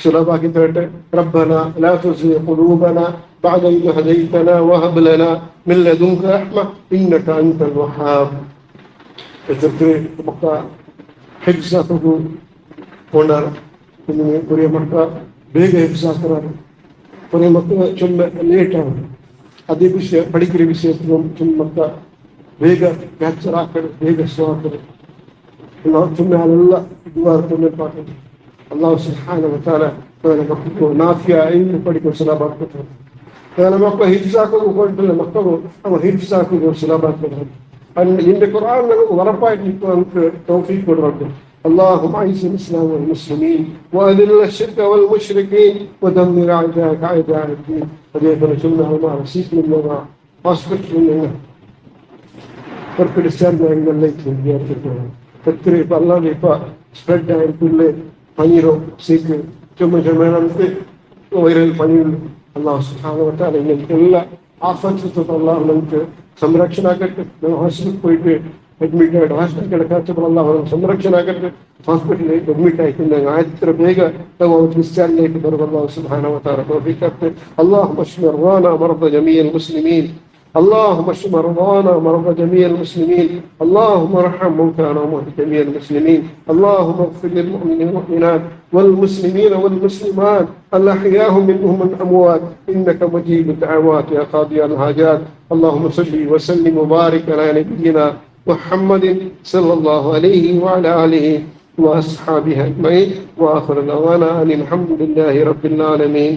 സുലഭാക്കി തരട്ടെ. റബ്ബന ലാ തുസിഗ ഖുലൂബന ബഅദ ഇദ് ഹദൈതന വഹബ് ലനാ മിൻ ലദുൻക റഹ്മ ഇന്നക അൻതൽ വഹാബ്. എത്രേ നമുക്ക് ഹിഫ്സാത്തുകു കൊണ്ടാർ ഒരേ മക്ക ಬೇಗ ಎಬ್ಸಾಕ್ತಾರೆ ಕೊನೆ ಮಕ್ಕಳು ಚುಮ್ಮ ಲೇಟ್ ಆಗುತ್ತೆ. ಅದೇ ವಿಷಯ ಪಡಿಕಿರ ವಿಷಯ ಚುಮ್ಮ ಮಕ್ಕ ಬೇಗ ಕ್ಯಾಪ್ಚರ್ ಆಗ್ತದೆ ಬೇಗ ಶೋ ಆಗ್ತದೆ. ನಾವು ಚುಮ್ಮ ಅಲ್ಲೆಲ್ಲ ಇದು ಪಾಠ ಅಲ್ಲಾಹು ಸುಬ್ಹಾನಹು ವ ತಆಲ ಮಕ್ಕಳು ನಾಫಿಯಾ ಇನ್ನು ಪಡಿಕೊಂಡು ಸುಲಭ ಆಗ್ತದೆ. ಮಕ್ಕಳು ಹಿಡ್ಸಾಕೋದು ಕೊಂಡಿಲ್ಲ ಮಕ್ಕಳು ಅವ ಹಿಡ್ಸಾಕೋದು ಸುಲಭ ಆಗ್ತದೆ. നിന്റെ ഖുർആൻ നമുക്ക് ഉറപ്പായിട്ട് ഇപ്പോൾ നമുക്ക് തൗഫീഖ് കൊടുക്കണം. اللهم اعز الاسلام والمسلمين واذل الشرك والمشركين ودمر اعداءك اعداء الدين وجعل جمعنا مع رسيك لنا واصبر لنا ക്രിസ്ത്യൻ ബാങ്കുകളിലേക്ക് വിദ്യാർത്ഥികളാണ് ഒത്തിരി ഇപ്പം അല്ലാതെ ഇപ്പം സ്പ്രെഡ് ആയിട്ടുള്ള പനീരോ സീക്ക് ചുമക്ക് വൈറൽ പനികൾ അള്ളാഹു സുബ്ഹാനഹു വ തആല ഇങ്ങനത്തെ എല്ലാ ആഫത്തും അള്ളാഹു നമുക്ക് സംരക്ഷണാക്കട്ടെ. ഹോസ്പിറ്റലിൽ പോയിട്ട് അഡ്മിറ്റ് ആയിട്ട് ഹോസ്പിറ്റലിൽ കിടക്കാത്തപ്പോൾ അള്ളാഹു സംരക്ഷണാക്കട്ടെ. ഹോസ്പിറ്റലിലേക്ക് അഡ്മിറ്റ് ആയിട്ടുണ്ടെങ്കിൽ എത്ര വേഗം ക്രിസ്ത്യാനിലേക്ക് വരും അള്ളാഹു സുബ്ഹാനഹു വ തആല തൗഫീഖ് തരട്ടെ. അല്ലാഹുമ്മ اشف مرضانا ومرضى جميع المسلمين اللهم اشف مرضانا ومرضى جميع المسلمين اللهم ارحم موتانا وموتى جميع المسلمين اللهم اغفر للمؤمنين والمؤمنات والمسلمين والمسلمات الاحياء منهم الاموات انك مجيب الدعوات يا قاضي الحاجات. اللهم صل وسلم وبارك على نبينا محمد صلى الله عليه وعلى اله واصحابه اجمعين واخر دعوانا ان الحمد لله رب العالمين.